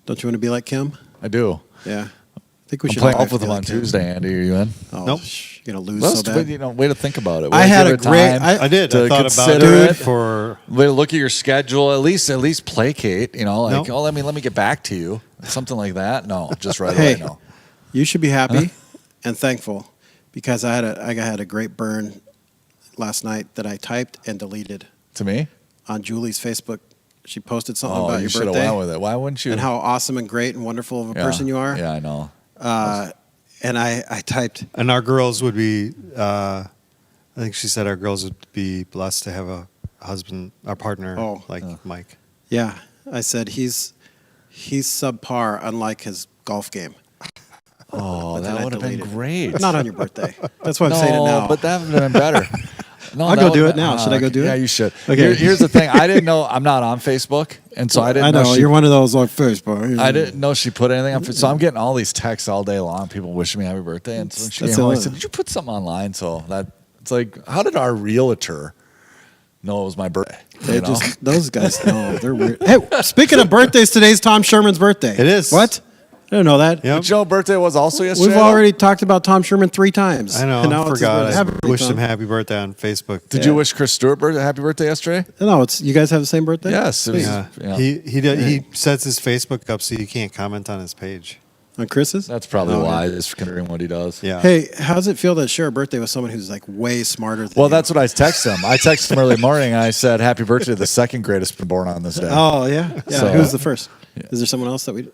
Don't you want to be like Kim? I do. Yeah. I think we I'm should playing all golf with be them on like Kim. Tuesday, Andy. Are you in? Oh, Nope. You're going to lose Well, so bad. way to think about it. I Way to had give a it great- time I did. to I thought about consider it for. Way to look at your schedule. At least placate. Like, Nope. oh, let me get back to you. Something like that. No, just right Hey. away. No. You should be happy and thankful because I had a great burn last night that I typed and deleted To me? on Julie's Facebook. She posted something Oh, about you your should have birthday went with it. Why wouldn't you? and how awesome and great and wonderful of a person you are. Yeah, I know. And I typed, And our girls would be. I think she said our girls would be blessed to have a husband, our partner, like Mike. yeah, I said he's subpar, unlike his golf game. Oh, But then that I would have been deleted. great. Not on your birthday. That's why I'm saying it now. But that would have been better. No, I'll that go would've do it been- now. Should I go do it? Yeah, you should. Okay. Here's the thing. I didn't know. I'm not on Facebook, and so I didn't know she, you're one of those like Facebook. I didn't know she put anything up. So I'm getting all these texts all day long. People wishing me happy birthday, and so when she That's came home, I all. said, "Did you put something online?" So that it's like, how did our realtor know it was my birthday? They just those guys know they're weird. Hey, speaking of birthdays, today's Tom Sherman's birthday. It is. What? I didn't know that. Yep. Joe's birthday was also yesterday. We've already talked about Tom Sherman 3 times. I know. And now I it's his forgot. birthday. I Happy wished Tom. him happy birthday on Facebook. Did you wish Chris Stewart happy birthday yesterday? No, it's you guys have the same birthday. Yes. It was, Yeah. yeah. He sets his Facebook up so you can't comment on his page. On Chris's. That's probably Oh, why, okay. just considering what he does. Yeah. Hey, how does it feel to share a birthday with someone who's like way smarter than Well, you? that's what I texted him. I texted him early morning, and I said, "Happy birthday to the second greatest born on this day." Oh yeah, yeah. So- Who's the first? Is there someone else that we?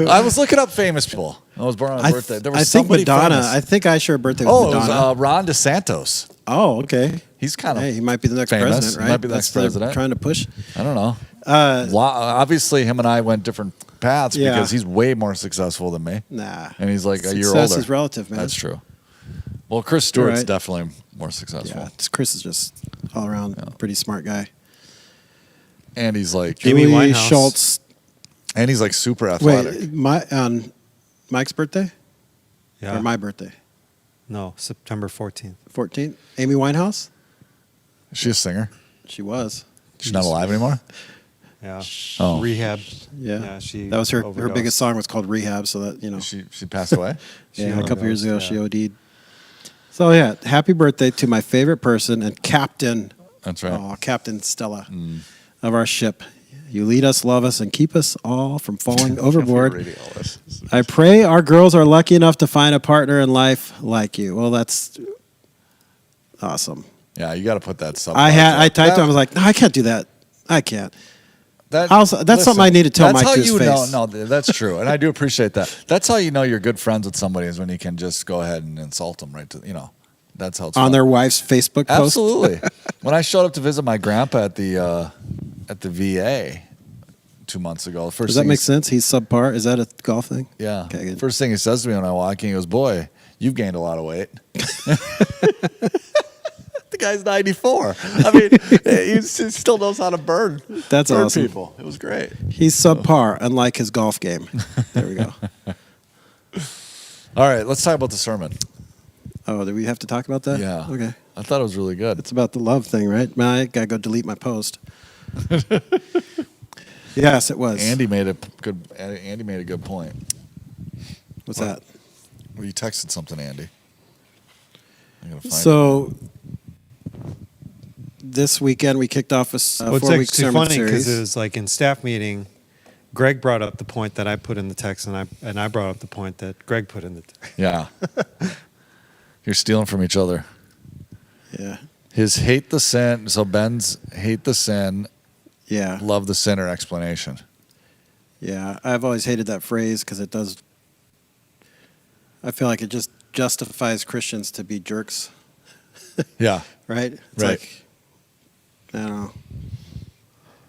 I was looking up famous people. I was born on a birthday. There was I think somebody Madonna. famous. I think I share a birthday with Oh, it was Madonna. Ron DeSantos. Oh, okay. He's kind of Hey, he might be the next famous. president, right? He might be the That's next what they're president. Trying to push. I don't know. Obviously, him and I went different paths Yeah. because he's way more successful than me, Nah. and he's like a year Success older. is relative, man. That's true. Well, Chris Stewart's right. definitely more successful, Yeah, Chris is just all around pretty smart guy. and he's like, Amy Julie Winehouse. Schultz. and he's like super athletic. Wait, on Mike's birthday Yeah. or my birthday? No, September 14th. 14th. Amy Winehouse. Is she a singer? She was. She's not alive anymore. Yeah. Oh. Rehab. Yeah. she That was her overdosed. biggest song was called Rehab. So that She passed away. yeah, a couple years ago overdosed, she yeah. OD'd. So yeah, happy birthday to my favorite person and captain. That's right. Oh, Captain Stella of our ship. You lead us, love us, and keep us all from falling overboard. Reading all this. I pray our girls are lucky enough to find a partner in life like you. Well, that's awesome. Yeah, you got to put that sub. I typed. I was like, no, I can't do that. I can't. That's something I need to tell that's Mike how to his you face. know. No, that's true, and I do appreciate that. That's how you know you're good friends with somebody is when you can just go ahead and insult them right to That's how it's On fun. their wife's Facebook post. Absolutely. When I showed up to visit my grandpa at the VA 2 months ago, the first Does that thing make sense? He's subpar. Is that a golf thing? Yeah. Okay, good. First thing he says to me when I walk in, he goes, "Boy, you've gained a lot of weight." The guy's 94. I mean, he still knows how to burn. That's burn awesome. people. It was great. He's subpar, unlike his golf game. There we go. All right, let's talk about the sermon. Oh, do we have to talk about that? Yeah. Okay. I thought it was really good. It's about the love thing, right? Man, I gotta go delete my post. Yes, it was. Andy made a good point. What's What? that? Well, you texted something, Andy. I'm gonna find it. So this weekend we kicked off a Well, it's 4-week actually sermon funny because series. it was like in staff meeting, Greg brought up the point that I put in the text, and I brought up the point that Greg put in the text. Yeah. You're stealing from each other. Yeah. His hate the sin. So Ben's hate the sin. Yeah. love the sinner explanation. Yeah, I've always hated that phrase because it does. I feel like it just justifies Christians to be jerks, Yeah. right? It's Right. like, I don't know.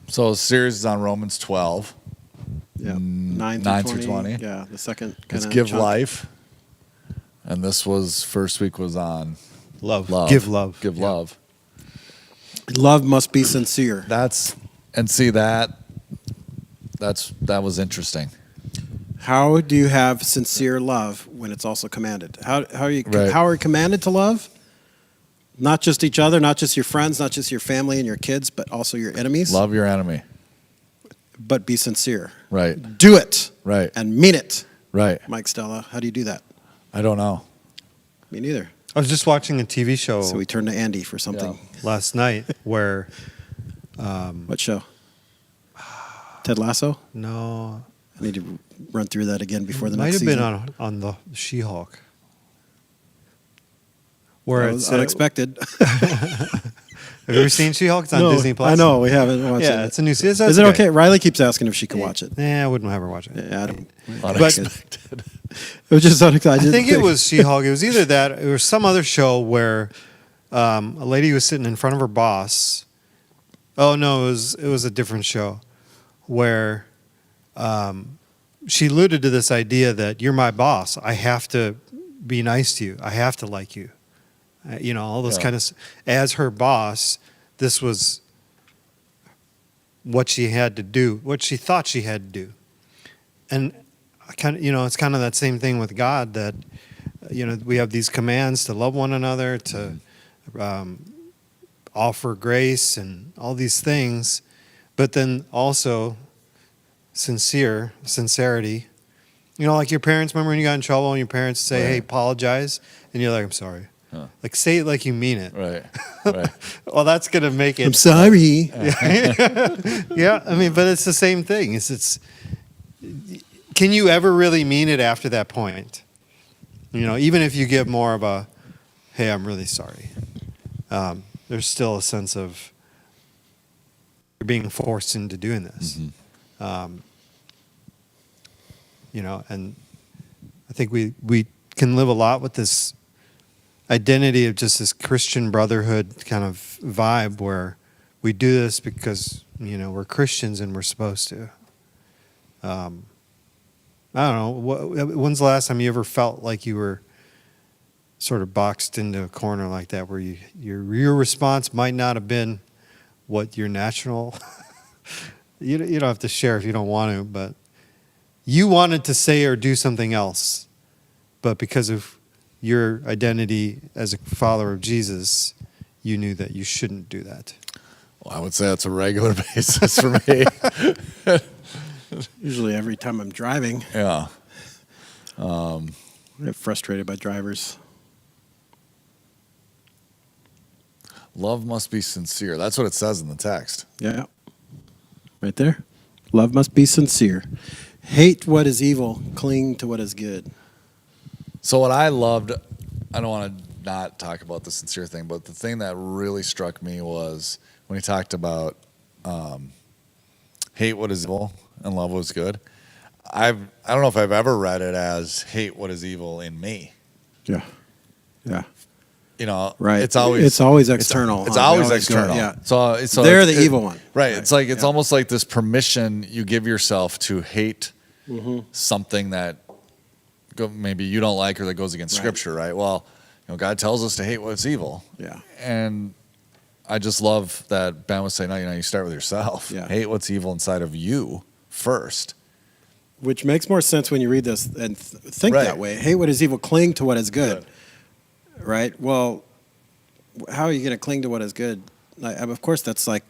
So the series is on Romans 12. Yeah, 9 through 20. Yeah, the second. It's kinda give chunk. life. And this was, first week was on Love. love. Give love. Give Yeah. love. Love must be sincere. That was interesting. How do you have sincere love when it's also commanded? How are you Right. how are you commanded to love? Not just each other, not just your friends, not just your family and your kids, but also your enemies. Love your enemy. But be sincere. Right. Do it. Right. And mean it. Right. Mike Stella, how do you do that? I don't know. Me neither. I was just watching a TV show So we turn to Andy for something. last night where, What show? Ted Lasso? no, I need to run through that again before the might next have season. been on the She-Hulk. Where That it's was unexpected. have you ever seen She-Hulk? It's on No, Disney Plus. I know we haven't watched Yeah, it. it's a new season. Is it okay? Riley keeps asking if she can watch it. Nah, I wouldn't have her watch it. Yeah, I don't. Unexpected. It was just unexpected. I think it was She-Hulk. It was either that or some other show where a lady was sitting in front of her boss. Oh no, it was a different show where she alluded to this idea that you're my boss. I have to be nice to you. I have to like you. All those kind of. As her boss, this was what she had to do, what she thought she had to do, and it's kind of that same thing with God that, we have these commands to love one another, to offer grace and all these things, but then also sincerity. Like your parents, remember when you got in trouble and your parents say, Right. hey, apologize, and you're like, I'm sorry. Huh. Like, say it like you mean it. Right. Right. Well, that's going to make it. I'm sorry. Yeah, but it's the same thing. Can you ever really mean it after that point? Even if you give more of a, hey, I'm really sorry. There's still a sense of you're being forced into doing this. Mm-hmm. And I think we can live a lot with this identity of just this Christian brotherhood kind of vibe where we do this because, we're Christians and we're supposed to. I don't know. When's the last time you ever felt like you were sort of boxed into a corner like that where your response might not have been what your natural... you don't have to share if you don't want to, but you wanted to say or do something else, but because of your identity as a follower of Jesus, you knew that you shouldn't do that. Well, I would say that's a regular basis for me. Usually every time I'm driving, Yeah. I get frustrated by drivers. Love must be sincere. That's what it says in the text. Yeah. Right there. Love must be sincere. Hate what is evil, cling to what is good. So what I loved, I don't want to not talk about the sincere thing, but the thing that really struck me was when he talked about hate what is evil and love what is good. I don't know if I've ever read it as hate what is evil in me. Yeah. Yeah. Right. It's always external. It's huh? always They external. go- yeah. So They're the evil one. Right. It's like it's Yeah. almost like this permission you give yourself to hate Mm-hmm. something that maybe you don't like or that goes against Right. Scripture. Right. Well, God tells us to hate what's evil. Yeah. And I just love that Ben was saying, no, you start with yourself. Yeah. Hate what's evil inside of you first. Which makes more sense when you read this and think Right. that way. Hate what is evil, cling to what is good. Right? Well, how are you going to cling to what is good? Of course, that's like,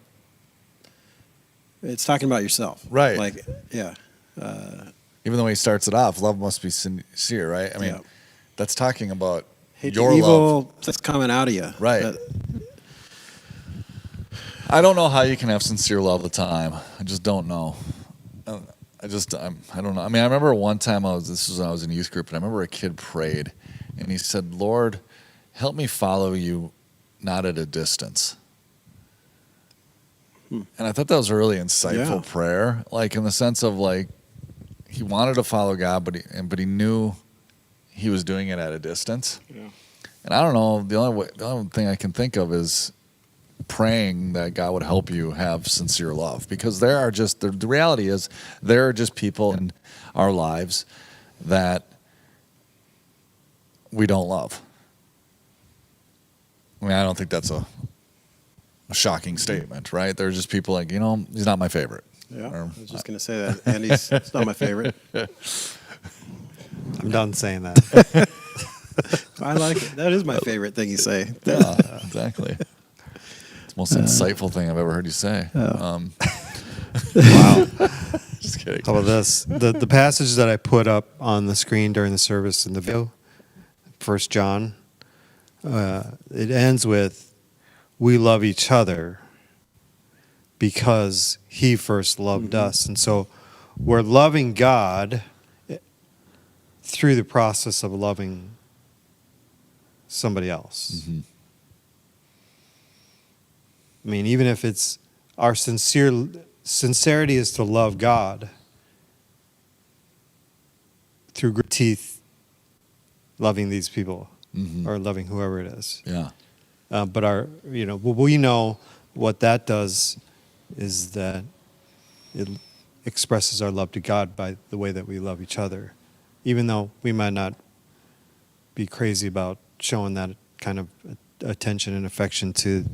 it's talking about yourself. Right. Like, yeah. Even the way he starts it off, love must be sincere, right? I mean, Yeah. that's talking about Hate your the evil love. that's coming out of you. Right. I don't know how you can have sincere love all the time. I just don't know. I don't know. I mean, I remember one time this was when I was in youth group, and I remember a kid prayed, and he said, Lord, help me follow you not at a distance. And I thought that was a really insightful prayer, like in the sense of like he wanted to follow God, but he knew he was doing it at a distance. Yeah. And I don't know, the only thing I can think of is praying that God would help you have sincere love, because there are just the reality is there are just people in our lives that we don't love. I mean, I don't think that's a shocking statement, right? There's just people like, he's not my favorite. Yeah, Or, I was just going to say that. Andy's it's not my favorite. I'm done saying that. I like it. That is my favorite thing you say. yeah, exactly. It's the most insightful thing I've ever heard you say. Wow. Just kidding. How about this? The passage that I put up on the screen during the service in the video, 1 John, it ends with, "We love each other because he first loved us." And so we're loving God through the process of loving somebody else. Mm-hmm. I mean, even if it's our sincerity is to love God through grit teeth, loving these people or loving whoever it is. Yeah. But we know what that does is that it expresses our love to God by the way that we love each other, even though we might not be crazy about showing that kind of attention and affection to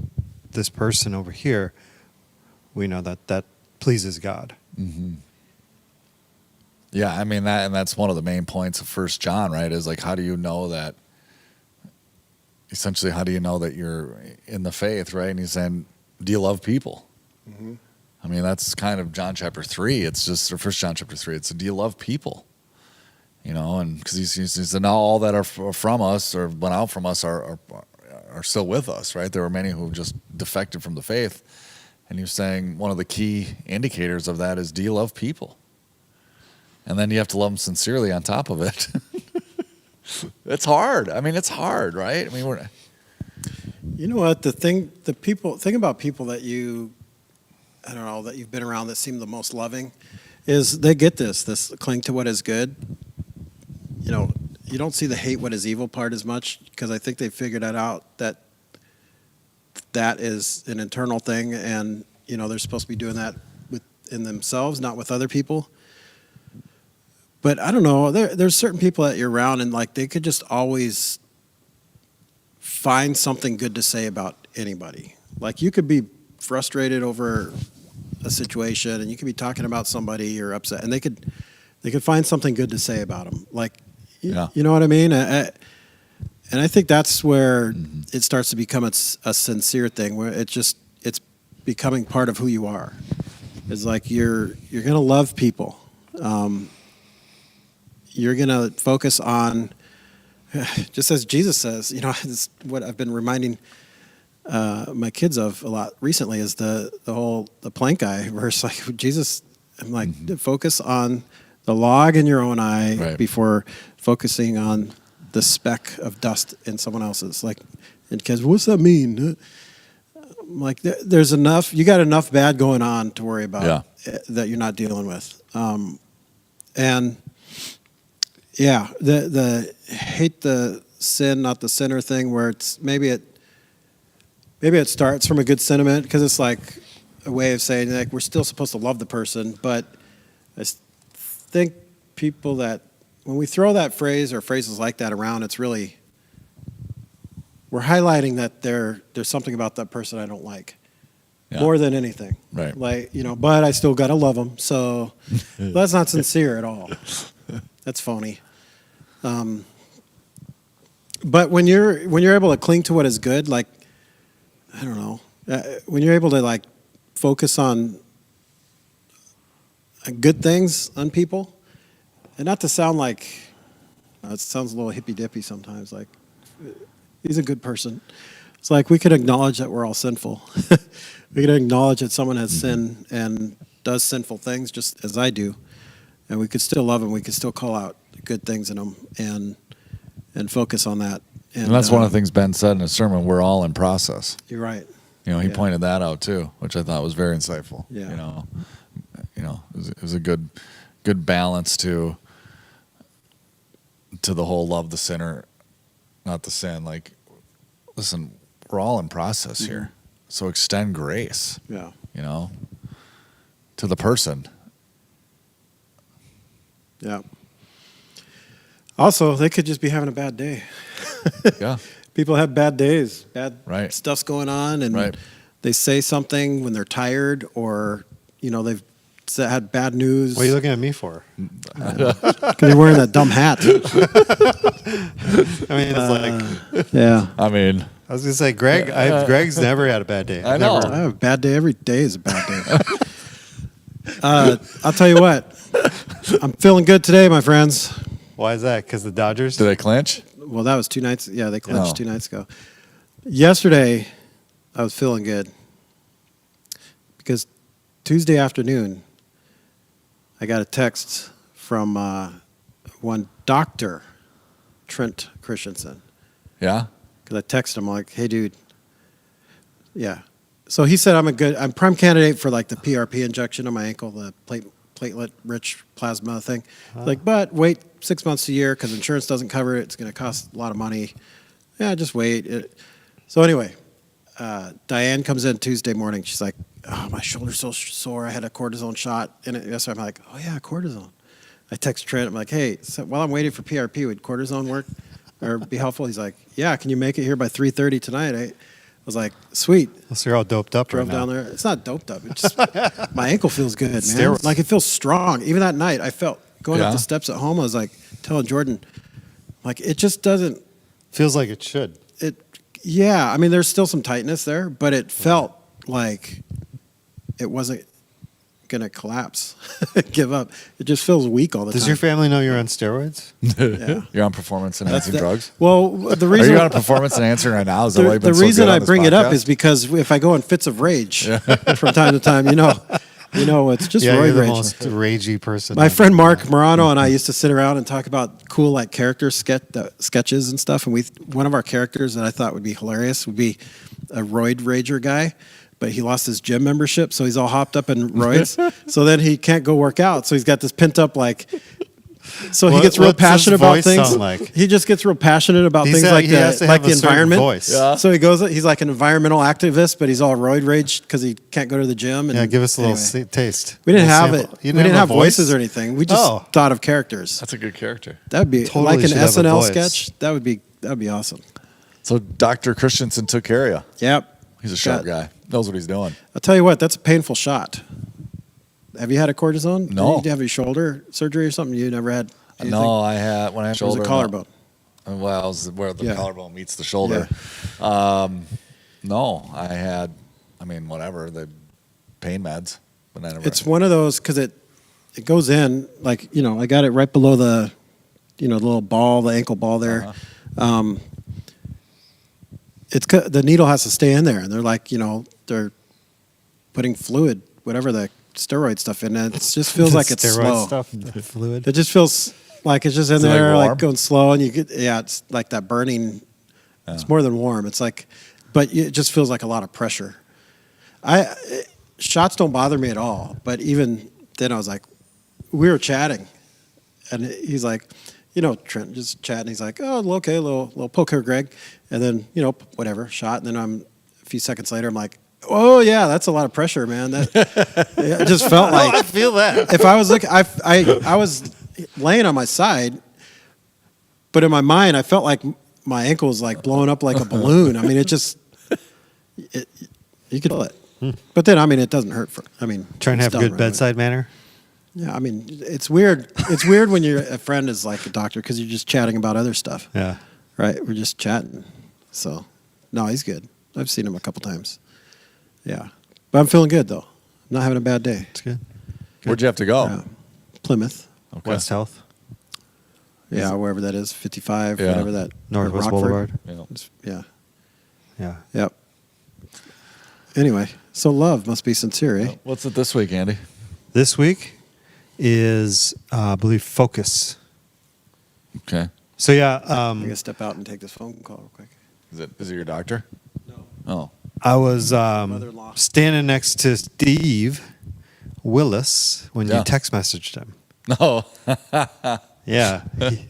this person over here. We know that pleases God. Mm-hmm. Yeah, I mean that's one of the main points of 1 John, right? Is like, how do you know that? Essentially, how do you know that you're in the faith, right? And he's saying, do you love people? Mm-hmm. I mean, that's kind of John chapter 3. It's just, or 1 John chapter 3. It's, do you love people? And because he said, now all that are from us or went out from us are still with us, right? There were many who just defected from the faith. And he was saying one of the key indicators of that is, do you love people? And then you have to love them sincerely on top of it. It's hard. I mean, it's hard, right? I mean, You know what? The thing about people that that you've been around that seem the most loving is they get this cling to what is good. You don't see the hate what is evil part as much, because I think they figured that out, that is an internal thing, and they're supposed to be doing that within themselves, not with other people. But I don't know, there's certain people that you're around and like they could just always find something good to say about anybody. Like you could be frustrated over a situation and you could be talking about somebody you're upset, and they could find something good to say about them. Like, you know what I mean? And I think that's where it starts to become a sincere thing, where it's becoming part of who you are. It's like you're going to love people. You're going to focus on, just as Jesus says, it's what I've been reminding my kids of a lot recently is the plank eye verse. Like Jesus, I'm like, focus on the log in your own eye before focusing on the speck of dust in someone else's. Like, and kids, what's that mean? I'm like, there's enough. You got enough bad going on to worry about that you're not dealing with. And yeah, the hate the sin, not the sinner thing, where it's maybe it starts from a good sentiment, because it's like a way of saying like we're still supposed to love the person, but I think people that when we throw that phrase or phrases like that around, it's really we're highlighting that there's something about that person I don't like more than anything. Right. Like, but I still got to love them. So that's not sincere at all. That's phony. But when you're able to cling to what is good, like, I don't know, when you're able to like focus on good things on people, and not to sound like, it sounds a little hippy-dippy sometimes, like, he's a good person. It's like we could acknowledge that we're all sinful. We can acknowledge that someone has sinned and does sinful things just as I do. And we could still love them. We could still call out good things in them and focus on that. And that's one of the things Ben said in his sermon. We're all in process. You're right. He Yeah. pointed that out too, which I thought was very insightful. Yeah. It was a good balance to the whole love the sinner, not the sin. Like, listen, we're all in process here, so extend grace. Yeah. To the person. Yeah. Also, they could just be having a bad day. Yeah. People have bad days, bad Right. stuff's going on, and Right. they say something when they're tired, or they've had bad news. What are you looking at me for? Because you're wearing that dumb hat. I mean, it's like, Yeah. I mean, I was gonna say, Greg's never had a bad day. I know. Never. I have a bad day. Every day is a bad day. I'll tell you what. I'm feeling good today, my friends. Why is that? Because the Dodgers. did they clinch? Well, that was 2 nights. Yeah, they clinched Oh. 2 nights ago. Yesterday, I was feeling good because Tuesday afternoon, I got a text from one Dr. Trent Christensen. Yeah. Because I texted him like, "Hey, dude." Yeah. So he said I'm prime candidate for like the PRP injection on my ankle, the platelet-rich plasma thing. Like, but wait 6 months to a year because insurance doesn't cover it. It's going to cost a lot of money. Yeah, just wait. So anyway, Diane comes in Tuesday morning. She's like, "Oh, my shoulder's so sore. I had a cortisone shot in it yesterday." I'm like, "Oh yeah, cortisone." I text Trent. I'm like, "Hey, so while I'm waiting for PRP, would cortisone work or be helpful?" He's like, "Yeah, can you make it here by 3:30 tonight?" I was like, "Sweet." So you're all doped up Drove right now. down there. It's not doped up. It's just my ankle feels good, man. Steroids. Like it feels strong. Even that night, I felt going up Yeah. the steps at home. I was like telling Jordan, like it just doesn't. Feels like it should. Yeah, I mean, there's still some tightness there, but it felt like it wasn't gonna collapse, give up. It just feels weak all the Does time. your family know you're on steroids? Yeah. You're on performance enhancing drugs? Well, the Are reason you on a performance enhancer right now? Is that why the, you've been the so reason good on I this bring it up podcast? is because if I go in fits of rage from time to time, it's just Yeah, roid you're the rage. most ragey person. My friend Mark Morano and I used to sit around and talk about cool like character sketches and stuff. And one of our characters that I thought would be hilarious would be a roid rager guy, but he lost his gym membership, so he's all hopped up in roids. So then he can't go work out. So he's got this pent up like. So he gets real What's his passionate about voice things. sound like? He just gets real passionate about He things said like he has to the have a certain environment. voice. Yeah. So he's like an environmental activist, but he's all roid rage because he can't go to the gym. And Yeah, give us a little anyway. taste. We didn't Little have sample. it. We didn't have a voice? voices or anything. We just thought of characters. That's a good character. That'd be Totally like an should have a SNL voice. sketch. That'd be awesome. So Dr. Christensen took care of you. Yep. He's a sharp guy. Knows what he's doing. I'll tell you what, that's a painful shot. Have you had a cortisone? No. Did you have your shoulder surgery or something? You never had anything? No, I had when I had It was shoulder. a collarbone. Well, it was where the Yeah. collarbone meets the shoulder. No, I had. I mean, whatever the pain meds, but I never. It's one of those because it goes in like I got it right below the the little ball, the ankle ball there. Uh-huh. The needle has to stay in there, and they're like they're putting fluid, whatever the steroid stuff in it. It just feels like it's Steroid slow. stuff, the fluid. It just feels like it's just in Is it, like, there, like warm? going slow, and you get it's like that burning. It's more than warm. It's like, but it just feels like a lot of pressure. Shots don't bother me at all, but even then, I was like, we were chatting, and he's like, Trent just chatting. He's like, oh, okay, a little poke here, Greg, and then whatever shot, and then a few seconds later, I'm like, oh yeah, that's a lot of pressure, man. That it just felt like I feel that. if I was looking, I was laying on my side, but in my mind, I felt like my ankle was like blowing up like a balloon. I mean, you could feel it. But then, I mean, it doesn't hurt. Trying to it's have done good right. bedside manner. Yeah, I mean, it's weird. It's weird when a friend is like a doctor because you're just chatting about other stuff. Yeah. Right? We're just chatting. So, no, he's good. I've seen him a couple times. Yeah. But I'm feeling good, though. I'm not having a bad day. It's good. Where'd you have to go? Yeah. Plymouth. Okay. West Health. Yeah, wherever that is, 55, Yeah. whatever that. Northwest Rockford. Boulevard. Yeah. Yeah. Yeah. Yep. Anyway, so love must be sincere, eh? What's it this week, Andy? This week is, I believe, focus. Okay. So yeah, I'm going to step out and take this phone call real quick. Is it your doctor? No. Oh. I was Mother-in-law. standing next to Steve Willis when you Yeah. text messaged him. No. Yeah,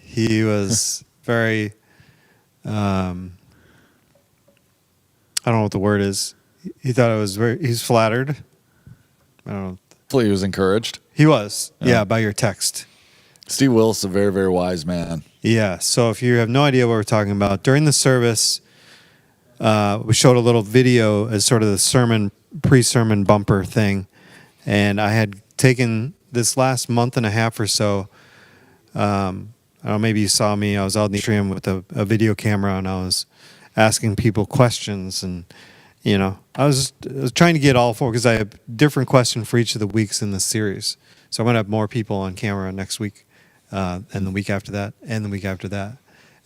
he was very. I don't know what the word is. He thought it was very. He's flattered. I don't know. Hopefully he was encouraged. He was. Yeah. Yeah, by your text. Steve Willis is a very, very wise man. Yeah. So if you have no idea what we're talking about, during the service, we showed a little video as sort of the sermon, pre-sermon bumper thing, and I had taken this last month and a half or so. I don't know, maybe you saw me. I was out in the stream with a video camera, and I was asking people questions, and I was trying to get all four because I have a different question for each of the weeks in this series. So I'm going to have more people on camera next week, and the week after that, and the week after that,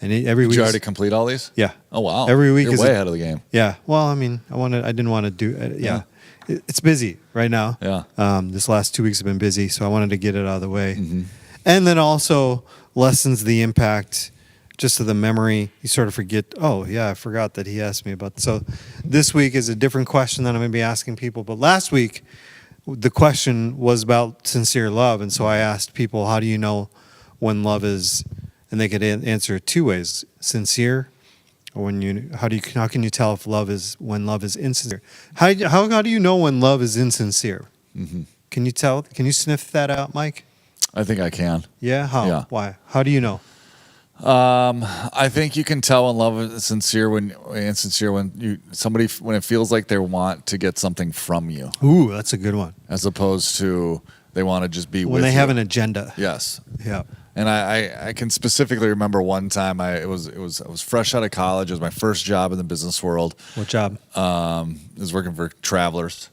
and every Did week. you already complete all these? Yeah. Oh, wow. Every week You're is way a- ahead of the game. Yeah. Well, I mean, I didn't want to do. Yeah. It's busy right now. Yeah. This last 2 weeks have been busy, so I wanted to get it out of the way, Mm-hmm. and then also lessens the impact just of the memory. You sort of forget. Oh, yeah, I forgot that he asked me about. So this week is a different question that I'm going to be asking people. But last week, the question was about sincere love, and so I asked people, "How do you know when love is?" And they could answer it two ways: sincere, or how can you tell if when love is insincere? How do you know when love is insincere? Mm-hmm. Can you tell? Can you sniff that out, Mike? I think I can. Yeah. How? Yeah. Why? How do you know? I think you can tell when love is sincere when it feels like they want to get something from you, Ooh, that's a good one. as opposed to they want to just be When with they you. have an agenda. Yes. Yeah. And I can specifically remember one time I was fresh out of college. It was my first job in the business world. What job? I was working for Travelers,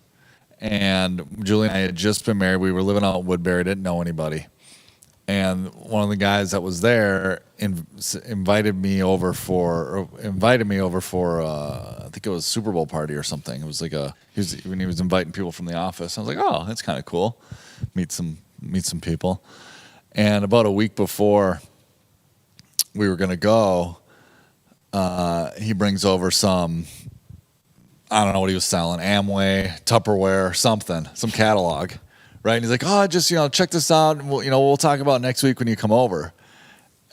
and Julie and I had just been married. We were living out in Woodbury, didn't know anybody, and one of the guys that was there invited me over for I think it was a Super Bowl party or something. It was like when he was inviting people from the office. I was like, oh, that's kind of cool. Meet some people. And about a week before we were going to go, he brings over some, I don't know what he was selling, Amway, Tupperware, something, some catalog, right? And he's like, oh, just, check this out. And we'll talk about it next week when you come over.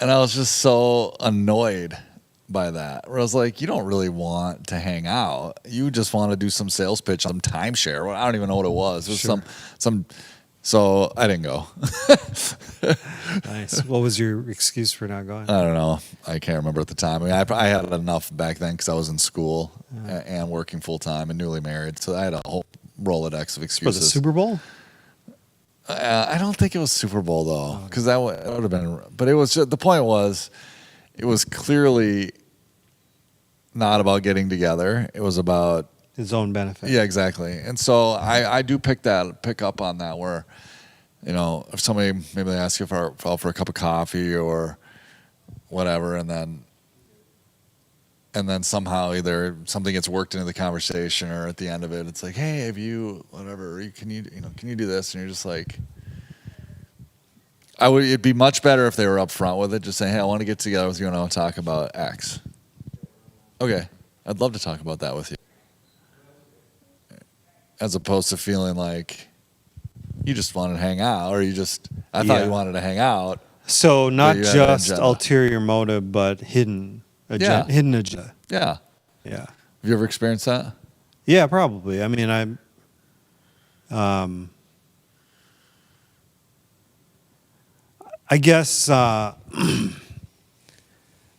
And I was just so annoyed by that, where I was like, you don't really want to hang out. You just want to do some sales pitch on timeshare. I don't even know what it was. It was Sure. some. So I didn't go. Nice. What was your excuse for not going? I don't know. I can't remember at the time. I mean, I had enough back then because I was in school and working full time and newly married. So I had a whole Rolodex of For the excuses. Super Bowl? I don't think it was Super Bowl though, because that would have been. But it was just, the point was, it was clearly not about getting together. It was about His own benefit. yeah, exactly. And so I do pick up on that where, if somebody maybe they ask you for a cup of coffee or whatever, and then somehow either something gets worked into the conversation, or at the end of it, it's like, hey, have you whatever? Can you do this? And you're just like, it'd be much better if they were upfront with it, just saying, hey, I want to get together with you and I want to talk about X. Okay, I'd love to talk about that with you. As opposed to feeling like you just wanted to hang out, or I thought you wanted to hang out. So not you had an just agenda. ulterior motive, but hidden agenda. Yeah. Hidden agenda. Yeah. Yeah. Have you ever experienced that? Yeah, probably. I mean, I guess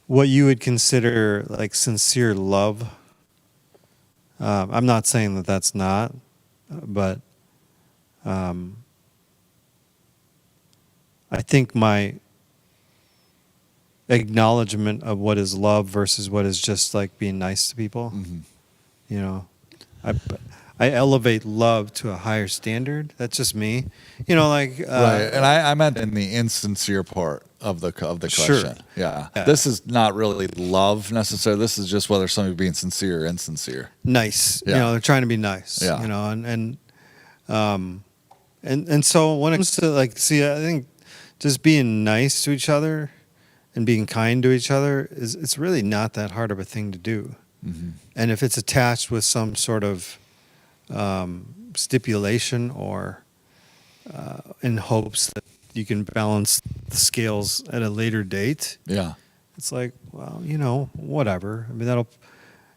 what you would consider like sincere love. I'm not saying that that's not, but I think my acknowledgement of what is love versus what is just like being nice to people. Mm-hmm. I elevate love to a higher standard. That's just me. Like Right. And I meant in the insincere part of the question. Sure. Yeah. Yeah. This is not really love necessarily. This is just whether somebody's being sincere or insincere. nice. Yeah. They're trying to be nice. Yeah. And so when it comes to I think just being nice to each other and being kind to each other it's really not that hard of a thing to do. And if it's attached with some sort of stipulation or in hopes that you can balance the scales at a later date, Yeah. it's like, well, whatever. I mean,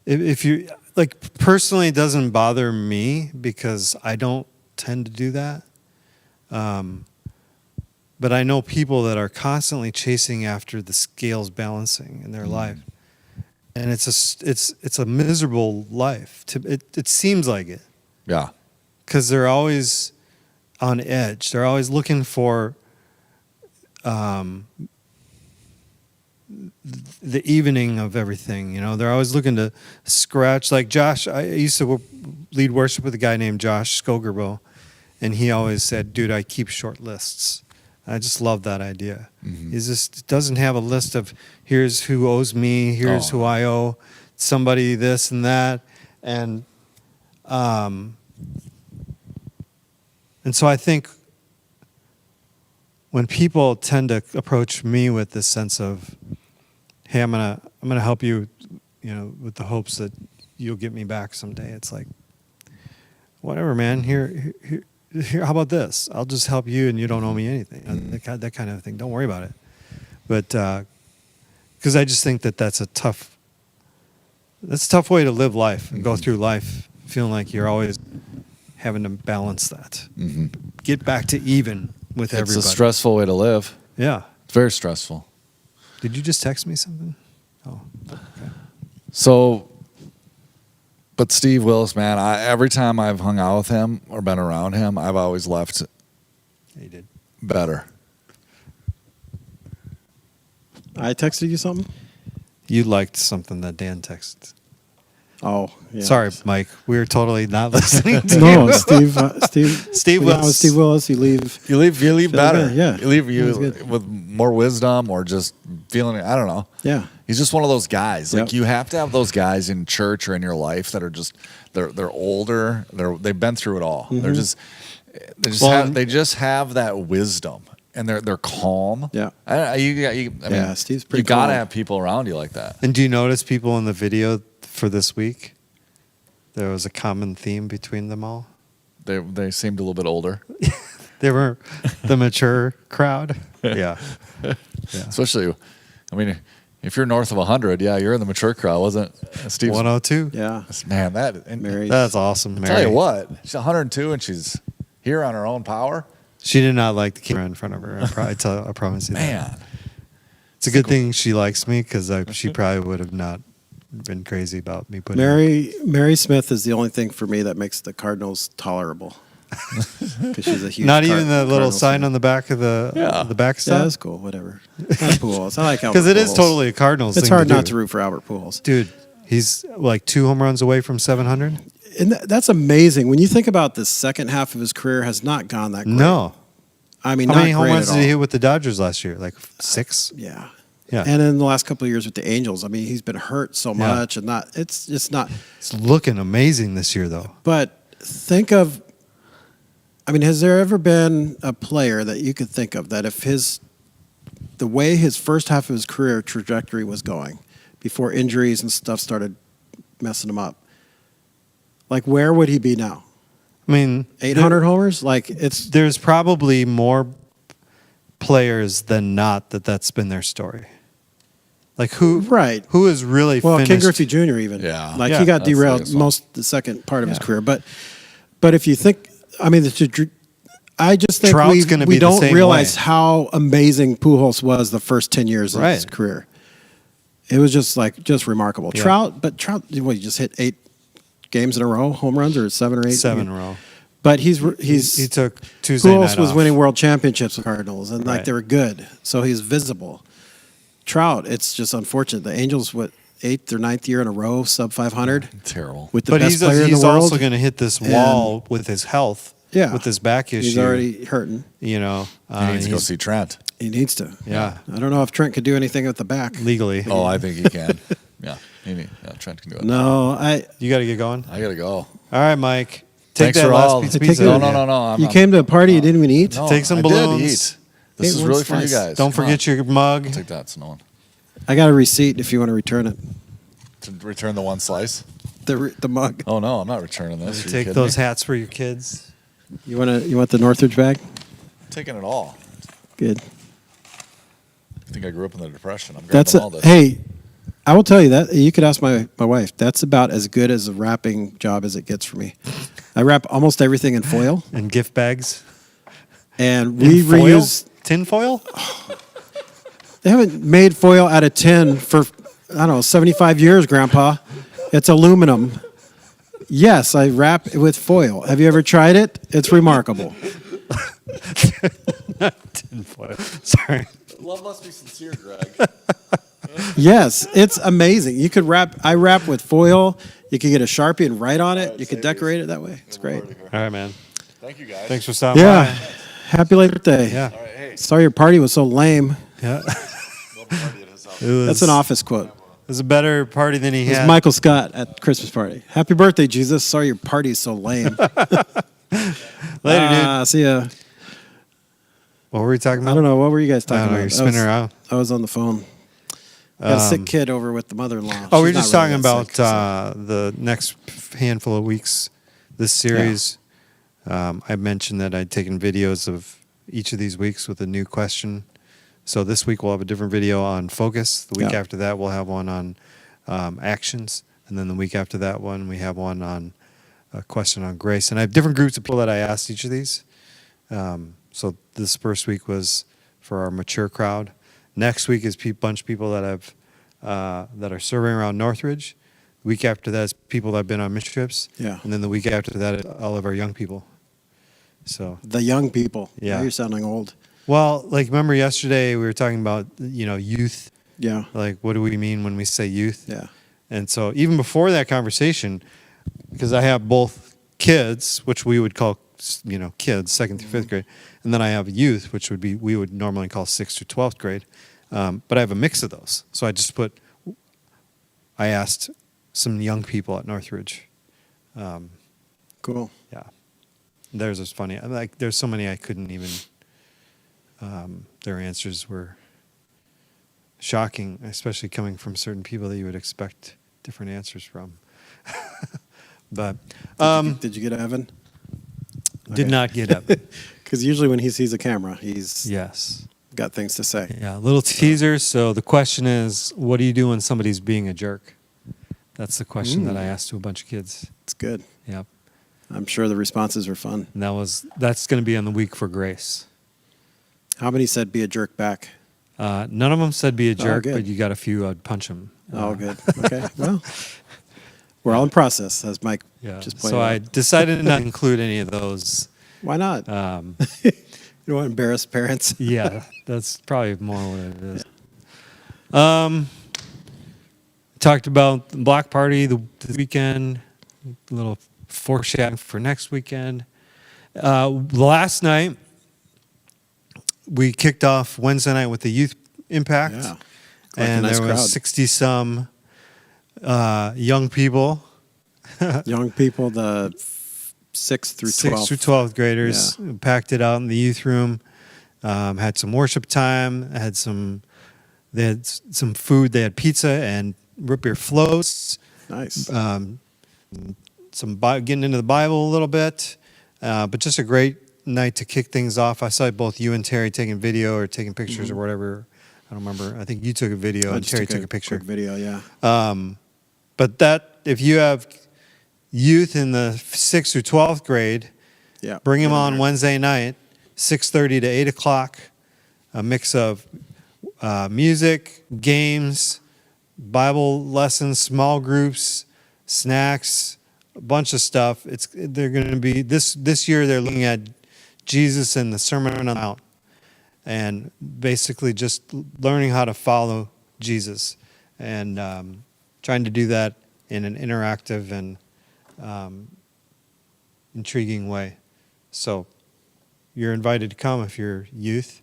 if you like, personally, it doesn't bother me because I don't tend to do that. But I know people that are constantly chasing after the scales balancing in their life, and it's a miserable life. It seems like it, Yeah. because they're always on edge. They're always looking for the evening of everything. They're always looking to scratch. Like Josh, I used to lead worship with a guy named Josh Skogerbo, and he always said, "Dude, I keep short lists." I just love that idea. He just doesn't have a list of here's who owes me, here's who I owe somebody this and that, and so I think when people tend to approach me with this sense of, hey, I'm gonna help you, with the hopes that you'll get me back someday, it's like, whatever, man. Here, how about this? I'll just help you, and you don't owe me anything. That kind of thing. Don't worry about it. But because I just think that's a tough way to live life and go through life, feeling like you're always having to balance that. Get back to even with everybody. It's a stressful way to live. Yeah. It's very stressful. Did you just text me something? Oh, okay. So, but Steve Willis, man, every time I've hung out with him or been around him, I've always left He did. better. I texted you something? You liked something that Dan texted. Oh, yeah. Sorry, Mike. We're totally not listening to No, you. Steve Steve when you're out with Willis. Steve Willis, you leave. You leave better. good, yeah. You leave That's good. with more wisdom or just feeling, I don't know. Yeah. He's just one of those guys. Like Yep. you have to have those guys in church or in your life that are just they're older. They've been through it all. They just have that wisdom and they're calm. Yeah. I mean, Steve's pretty you gotta calm. have people around you like that. And do you notice people in the video for this week? There was a common theme between them all. They seemed a little bit older. They were the mature crowd. Yeah. Especially, I mean, if you're north of 100, yeah, you're in the mature crowd, wasn't Steve? 102. Yeah. Man, Mary. That's awesome, Mary. tell you what, she's 102 and she's here on her own power. She did not like the camera in front of her. I promise you that. Man, It's a good thing she likes me because she probably would have not been crazy about me putting Mary Smith is the only thing for me that makes the Cardinals tolerable. Because she's a huge Not even the little Cardinals sign fan. on the back of the Yeah. backstop? Yeah, that's cool. Whatever. Not Pujols. I like Albert Because it is Pujols. totally a Cardinals It's thing hard to not do. to root for Albert Pujols. Dude, he's like 2 home runs away from 700. And that's amazing. When you think about the second half of his career has not gone that great. No. I mean, How not many home great runs at did he all. hit with the Dodgers last year? Like 6? Yeah. Yeah. And in the last couple of years with the Angels, I mean, he's been hurt so Yeah. much and it's just not. It's looking amazing this year, though. But think of, I mean, has there ever been a player that you could think of that if the way his first half of his career trajectory was going before injuries and stuff started messing him up, like where would he be now? I mean, 800 homers? Like there's probably more players than not that's been their story. Like who is really well, finished? Ken Griffey Jr. even. Yeah. Like Yeah, he got that's the derailed biggest one. most the second part of his Yeah. career. But if you think, I mean, I just think Trout's gonna we be the don't same realize way. how amazing Pujols was the first 10 years of his Right. career. It was just remarkable. Yeah. Trout, what, he just hit 8 games in a row, home runs, or 7 or 8? 7 in a row. But he took Tuesday Pujols night was off. winning world championships with Cardinals, and like Right. they were good, so he's visible. Trout, it's just unfortunate. The Angels, 8th or 9th year in a row, sub 500 terrible. with the But best player in he's the world. also going to hit this wall with his health, Yeah. with his back issue. He's already hurting. You know, He needs to go see Trent. He needs to. Yeah. I don't know if Trent could do anything with the back. legally. Oh, I think he can. Yeah, Trent can do it. No, You got to get going. I gotta go. All right, Mike. Take Thanks that for last all. pizza. Take pizza. it. No. you came to a party you didn't even eat. No, Take some I balloons. Did eat. This Ate is one really for you slice. guys. Don't Come forget on. your mug. Take that, Snow. I got a receipt if you want to return it. To return the one slice. The mug. Oh no, I'm not returning this. Are you Take kidding those me? hats for your kids. You want the Northridge bag? I'm taking it all. Good. I think I grew up in the Depression. I'm That's grabbing all this. hey, I will tell you that you could ask my wife. That's about as good as a wrapping job as it gets for me. I wrap almost everything in foil, And gift bags. and we In foil? reuse. Tin foil? They haven't made foil out of tin for I don't know 75 years, Grandpa. It's aluminum. Yes, I wrap it with foil. Have you ever tried it? It's remarkable. Tin foil. Sorry. Love must be sincere, Greg. Yes, it's amazing. You could wrap. I wrap with foil. You could get a Sharpie and write on it. You could decorate it that way. It's great. All right, man. Thank you, guys. Thanks for stopping Yeah. by. Happy late birthday. Yeah. All right, hey. Sorry your party was so lame. Yeah. Love the party at his house. It was, That's an office quote. It was a better party than he It was had. Michael Scott at Christmas party. Happy birthday, Jesus. Sorry your party's so lame. Later, dude. See ya. What were we talking about? I don't know. What were you guys I talking don't know. about? You're spinning her out. I was on the phone. I got a sick kid over with the mother-in-law. Oh, we were She's just not really talking that about sick, so- the next handful of weeks, this series. I mentioned that I'd taken videos of each of these weeks with a new question. So this week we'll have a different video on focus. The week Yeah. after that we'll have one on actions. And then the week after that one we have one on a question on grace. And I have different groups of people that I asked each of these. So this first week was for our mature crowd. Next week is a bunch of people that I've that are serving around Northridge. The week after that is people that have been on mission trips. Yeah. And then the week after that, all of our young people. So, The young people. Yeah. Now you're sounding old. well, like remember yesterday we were talking about youth. Yeah. Like what do we mean when we say youth? Yeah. And so even before that conversation, because I have both kids, which we would call kids, 2nd through 5th grade, and then I have youth, which we would normally call 6th through 12th grade. But I have a mix of those. So I asked some young people at Northridge. Cool. Yeah. Theirs was funny. There's so many I couldn't even. Their answers were shocking, especially coming from certain people that you would expect different answers from. But Did you get Evan? did not get up. Because usually when he sees a camera, he's Yes. got things to say. Yeah. Little teaser. So the question is, what do you do when somebody's being a jerk? That's the question that I asked to a bunch of kids. It's good. Yep. I'm sure the responses are fun. And that's going to be on the week for grace. How many said be a jerk back? None of them said be a jerk, good. but you got a few. I'd punch them. Oh, good. Okay. Well, we're all in process, as Mike Yeah. just pointed So I out. decided not to include any of those. Why not? You don't want to embarrass parents. Yeah, that's probably more what it is. Talked about the block party this weekend. A little foreshadowing for next weekend. Last night, we kicked off Wednesday night with the Youth Impact. Yeah. Quite a And nice there was crowd. 60-some young people. Young people, the 6th through 12th. 6th through 12th graders packed it out in the youth room. Had some worship time. They had some food. They had pizza and root beer floats. Nice. Getting into the Bible a little bit, but just a great night to kick things off. I saw both you and Terry taking video or taking pictures or whatever. I don't remember. I think you took a video I and just Terry took a picture. quick video, yeah. But if you have youth in the 6th through 12th grade, Yeah. bring them Get in on there. Wednesday night, 6:30 to 8 o'clock. A mix of music, games, Bible lessons, small groups, snacks, a bunch of stuff. They're going to be this year. They're looking at Jesus and the Sermon on the Mount, and basically just learning how to follow Jesus, and trying to do that in an interactive and intriguing way. So you're invited to come if you're youth.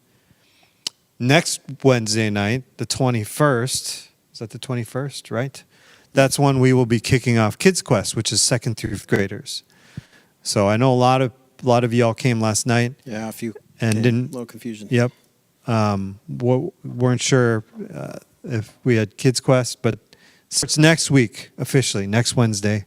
Next Wednesday night, the 21st, is that the 21st, right? That's when we will be kicking off Kids Quest, which is 2nd through 5th graders. So I know a lot of y'all came last night. Yeah, a few. And a didn't- little confusion. Yep. Weren't sure if we had Kids Quest, but starts next week officially, next Wednesday.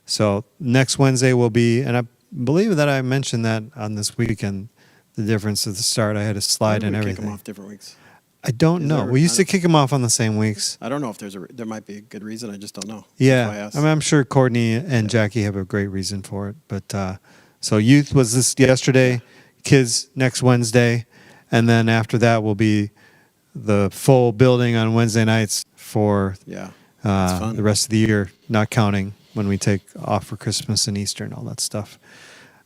So next Wednesday will be, and I believe that I mentioned that on this weekend, the difference at the start. I had a slide and Kick everything. them off different weeks. I don't Is know. there- We used I to kick them off on the same weeks. I don't know if there might be a good reason. I just don't know. Yeah, That's why I asked. I mean, I'm sure Courtney and Jackie have a great reason for it. But so youth was this yesterday, kids next Wednesday, and then after that will be the full building on Wednesday nights for Yeah, that's fun. the rest of the year, not counting when we take off for Christmas and Easter and all that stuff.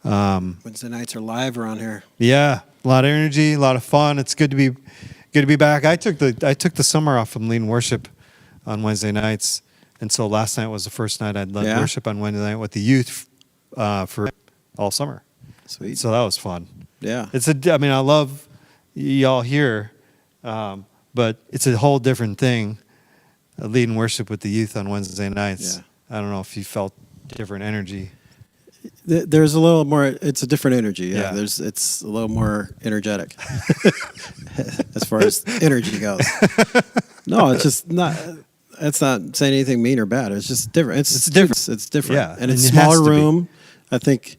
Wednesday nights are live around here. Yeah, a lot of energy, a lot of fun. It's good to be back. I took the summer off from leading worship on Wednesday nights, and so last night was the first night I'd led Yeah? worship on Wednesday night with the youth for all summer. Sweet. So that was fun. Yeah. I mean, I love y'all here, but it's a whole different thing leading worship with the youth on Wednesday nights. Yeah. I don't know if you felt different energy. There's a little more. It's a different energy. Yeah. Yeah. It's a little more energetic as far as energy goes. No, it's just not. That's not saying anything mean or bad. It's just different. It's different. It's different. Yeah, and it's and it has smaller to be. room. I think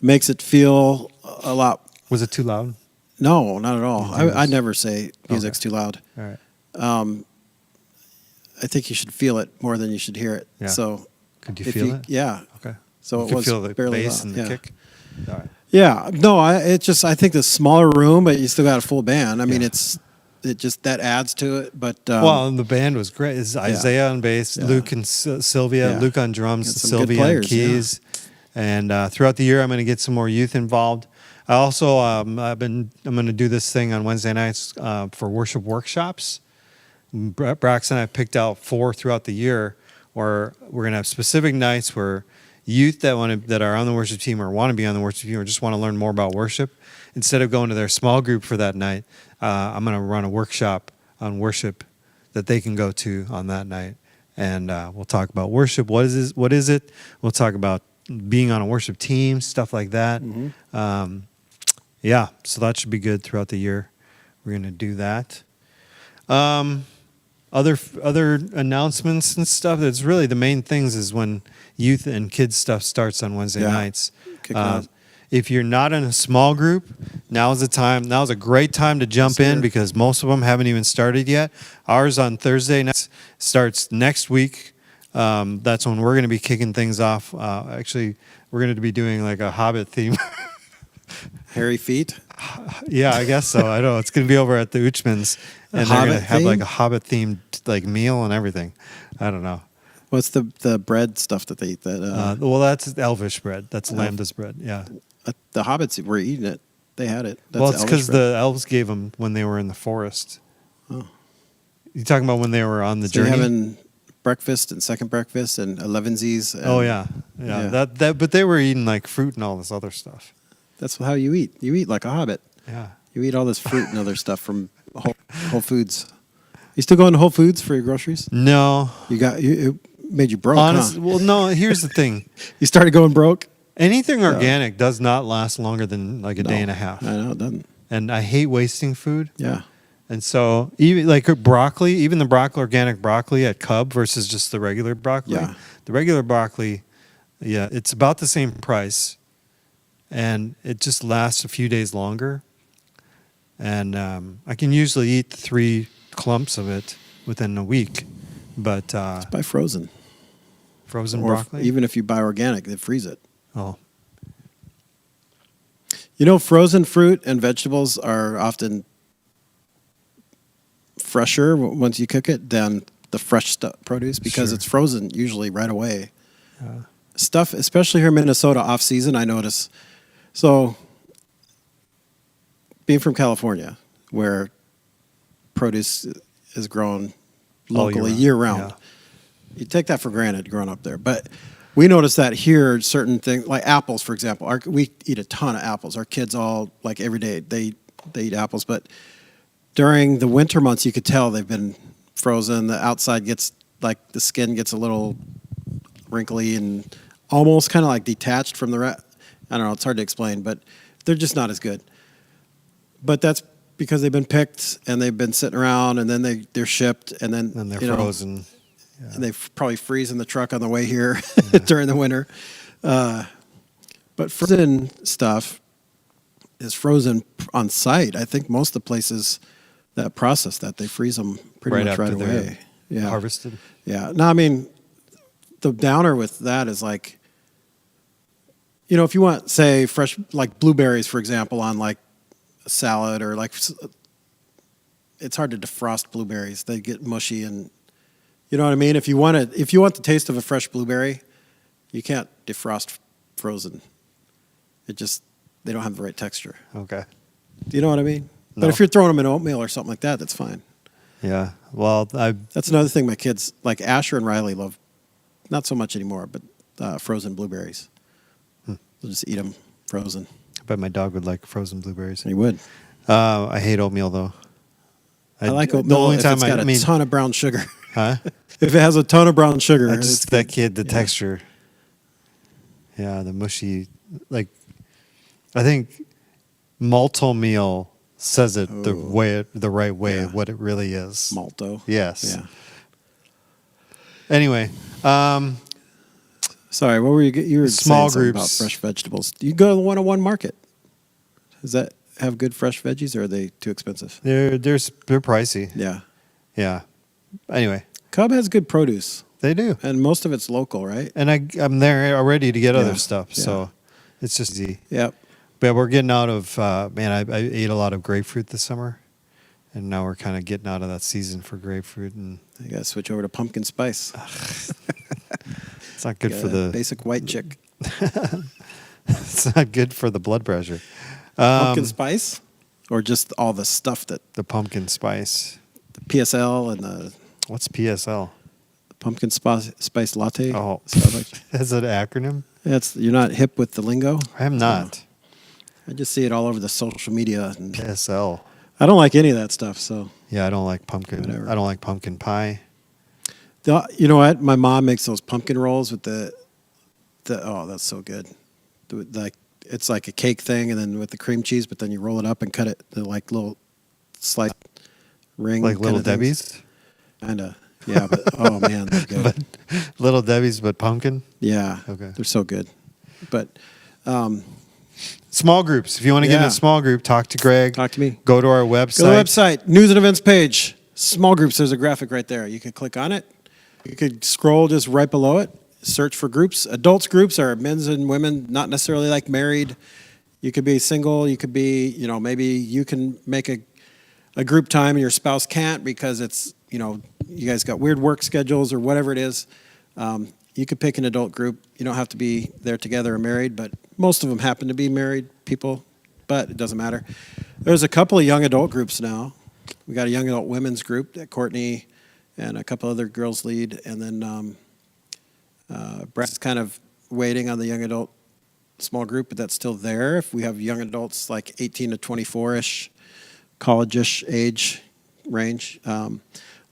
makes it feel a lot. Was it too loud? No, not at all. You think it I'd was- never say music's too loud. All right. I think you should feel it more than you should hear it. Yeah. So Could you if feel it? Yeah. Okay. So You it could was feel the barely bass loud. and the Yeah. kick. All right. Yeah, no, I think the smaller room, but you still got a full band. I mean, Yeah. it just that adds to it. But Well, and the band was great. It's Isaiah on bass, Yeah. Luke and Sylvia, Yeah. Luke on drums, Got some good Sylvia on players, keys. And throughout the year, I'm going to get some more youth involved. I also I'm going to do this thing on Wednesday nights for worship workshops. Braxton and I picked out 4 throughout the year, where we're going to have specific nights where youth that are on the worship team or want to be on the worship team or just want to learn more about worship, instead of going to their small group for that night, I'm going to run a workshop on worship that they can go to on that night, and we'll talk about worship. What is it? We'll talk about being on a worship team, stuff like that. Mm-hmm. Yeah, so that should be good throughout the year. We're going to do that. Other announcements and stuff. That's really the main things is when youth and kids stuff starts on Wednesday Yeah. nights. Kick it off. If you're not in a small group, now's the time. Now's a great time to jump in because most of them haven't even started yet. Ours on Thursday nights starts next week. That's when we're going to be kicking things off. Actually, we're going to be doing like a Hobbit theme. hairy feet. Yeah, I guess so. I know it's going to be over at the Uchmans, and they're going to Hobbit have like theme? a Hobbit themed like meal and everything. I don't know. What's the bread stuff that they eat? That Well, that's Elvish bread. That's lambda's bread. Yeah. the hobbits were eating it. They had it. That's Well, it's Elvish because bread. the elves gave them when they were in the forest. Oh. You talking about when they were on the So you're journey? having breakfast and second breakfast and elevensies. And Oh yeah. That. But they were eating like fruit and all this other stuff. That's how you eat. You eat like a hobbit. Yeah. You eat all this fruit and other stuff from Whole Foods. You still going to Whole Foods for your groceries? No. It made you broke. Honestly, Huh? well, no. Here's the thing. You started going broke. Anything organic does not last longer than like a day and a half. I know it doesn't. And I hate wasting food. Yeah. And so even like broccoli, even the organic broccoli at Cub versus just the regular broccoli. Yeah. The regular broccoli, yeah, it's about the same price, and it just lasts a few days longer. And I can usually eat 3 clumps of it within a week, but Buy frozen. frozen Or broccoli. even if you buy organic, they freeze it. Oh, You know, frozen fruit and vegetables are often fresher once you cook it than the fresh produce because Sure. it's frozen usually right away. Stuff, especially here in Minnesota off season, I notice. So, being from California, where produce is grown locally year round, Yeah. you take that for granted growing up there. But we notice that here, certain things like apples, for example, we eat a ton of apples. Our kids all like every day they eat apples, but during the winter months, you could tell they've been frozen. The outside gets like the skin gets a little wrinkly and almost kind of like detached from the I don't know. It's hard to explain, but they're just not as good. But that's because they've been picked and they've been sitting around, and then they're shipped, and then and they're you know, frozen. and they probably freeze in the truck on the way here during the winter. But frozen stuff is frozen on site. I think most of the places that process that, they freeze them pretty much right away. Yeah, harvested. Yeah. No, I mean, the downer with that is like, if you want, say, fresh, like blueberries, for example, on like a salad, or like, it's hard to defrost blueberries. They get mushy, and you know what I mean? If you want the taste of a fresh blueberry, you can't defrost frozen. They don't have the right texture. Okay. Do you know what I mean? No. But if you're throwing them in oatmeal or something like that, that's fine. Yeah. Well, That's another thing my kids, like Asher and Riley, love. Not so much anymore, but frozen blueberries. They'll just eat them frozen. I bet my dog would like frozen blueberries. He would. I hate oatmeal, though. I like oatmeal if it's got a ton of brown sugar. Huh? If it has a ton of brown sugar. The texture. Yeah, the mushy, like, I think malto meal says it the right way of what it really is. Malto. Yes. Yeah. Anyway, sorry, what were you were small saying groups about fresh vegetables? You go to the 101 market. Does that have good fresh veggies, or are they too expensive? they're pricey. Yeah. Yeah. Anyway, Cub has good produce, they do, and most of it's local, right? and I'm there already to get other Yeah. stuff, Yeah. so it's just easy. Yep. But we're getting out of I ate a lot of grapefruit this summer, and now we're kind of getting out of that season for grapefruit, and You got to switch over to pumpkin spice. it's not good for the basic white chick. it's not good for the blood pressure. Pumpkin spice, or just all the stuff that The pumpkin spice. the PSL and the What's PSL? pumpkin spice latte. Oh, stuff like is it an acronym? you're not hip with the lingo. I am not. I just see it all over the social media, and PSL. I don't like any of that stuff. So Yeah, I don't like pumpkin. Whatever. I don't like pumpkin pie. you know what? My mom makes those pumpkin rolls with the oh, that's so good. It's like a cake thing, and then with the cream cheese, but then you roll it up and cut it to like little slice ring, Like Little kinda things. Debbie's? Kinda, yeah. But oh man, they're good. But Little Debbie's, but pumpkin? Yeah, Okay. they're so good. But Small groups. If you want to get in Yeah. a small group, talk to Greg. talk to me. Go to our website. Go to the website, news and events page, small groups. There's a graphic right there. You could click on it. You could scroll just right below it. Search for groups. Adults groups are men's and women, not necessarily like married. You could be single. You could be, maybe you can make a group time and your spouse can't because it's, you guys got weird work schedules or whatever it is. You could pick an adult group. You don't have to be there together or married, but most of them happen to be married people, but it doesn't matter. There's a couple of young adult groups now. We got a young adult women's group that Courtney and a couple other girls lead, and then Brett's kind of waiting on the young adult small group, but that's still there. If we have young adults like 18 to 24-ish, college-ish age range.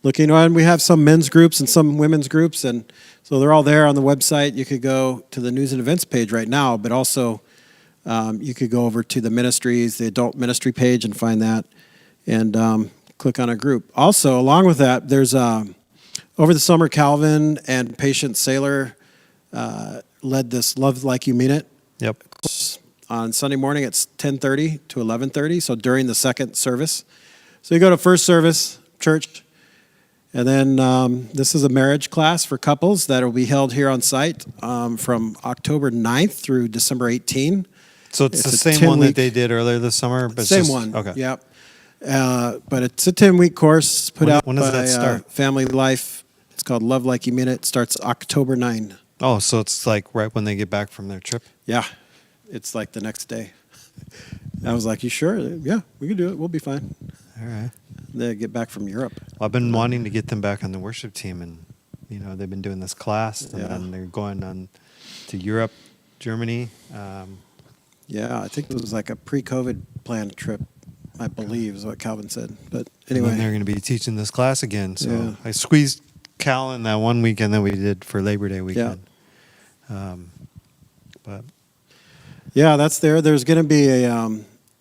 Looking on, we have some men's groups and some women's groups, and so they're all there on the website. You could go to the news and events page right now, but also you could go over to the ministries, the adult ministry page, and find that, and click on a group. Also, along with that, there's over the summer, Calvin and Patient Sailor led this Love Like You Mean It. Yep. On Sunday morning, it's 10:30 to 11:30, so during the second service. So you go to first service, church, and then this is a marriage class for couples that will be held here on site from October 9th through December 18. So it's the a same one 10-week that they did earlier this summer? But it's Same just- one, Okay. yep. But it's a 10-week course put out when does by that start? Family Life. It's called Love Like You Mean It. It starts October 9. Oh, so it's like right when they get back from their trip? Yeah, it's like the next day. I was like, you sure? Yeah, we can do it. We'll be fine. All right. They get back from Europe. Well, I've been wanting to get them back on the worship team, and they've been doing this class, and Yeah. then they're going on to Europe, Germany. Yeah, I think it was like a pre-COVID planned trip, I believe is what Calvin said. But And then they're anyway, going to be teaching this class again. So Yeah. I squeezed Cal in that one weekend that we did for Labor Day weekend. But yeah, that's there. There's going to be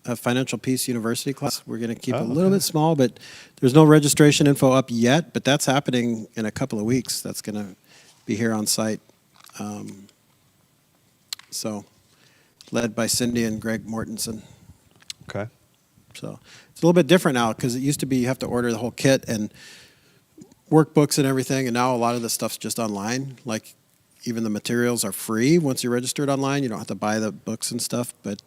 a Financial Peace University class. We're going to keep it a little bit small, but there's no registration info up yet, but that's happening in a couple of weeks. That's going to be here on site. So, led by Cindy and Greg Mortensen. Okay. So it's a little bit different now because it used to be you have to order the whole kit and workbooks and everything, and now a lot of the stuff's just online. Like even the materials are free once you're registered online. You don't have to buy the books and stuff, but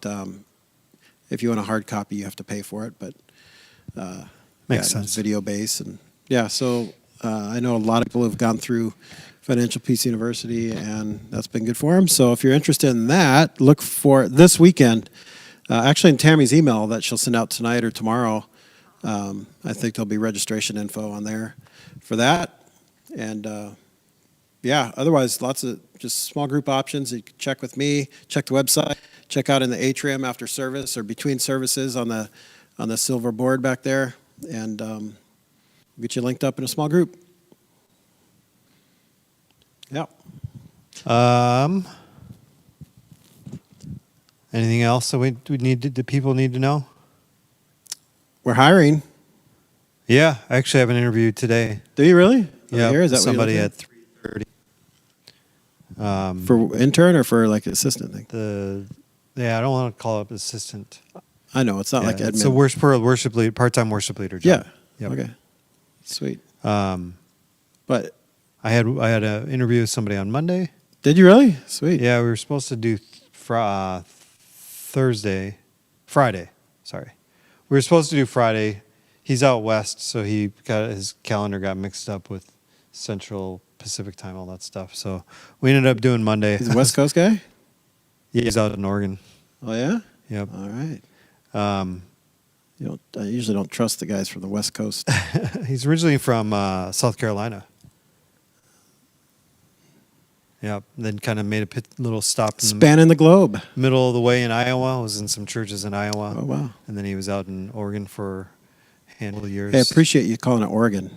if you want a hard copy, you have to pay for it. But Makes sense. Video base and so I know a lot of people have gone through Financial Peace University, and that's been good for them. So if you're interested in that, look for this weekend. Actually, in Tammy's email that she'll send out tonight or tomorrow, I think there'll be registration info on there for that. And otherwise, lots of just small group options. You can check with me, check the website, check out in the atrium after service or between services on the silver board back there, and get you linked up in a small group. Yeah. Anything else that we the people need to know? We're hiring. Yeah, I actually have an interview today. Do you really? Yeah, Is that somebody what you're at 3:30. for intern or for like assistant thing? I don't want to call it assistant. I know it's not like admin. It's a worship leader, part-time worship leader job. Yeah. Yep. Okay. Sweet. But I had an interview with somebody on Monday. Did you really? Sweet. Yeah, we were supposed to do Friday. Sorry, we were supposed to do Friday. He's out west, so his calendar got mixed up with Central Pacific time, all that stuff. So we ended up doing Monday. He's a West Coast guy? Yeah, he's out in Oregon. Oh, yeah? Yep. All right. I usually don't trust the guys from the West Coast. He's originally from South Carolina. Yep. Then kind of made a little stop in Spanning the globe. the middle of the way in Iowa. Was in some churches in Iowa. Oh, wow. And then he was out in Oregon for a handful of years. Hey, I appreciate you calling it Oregon.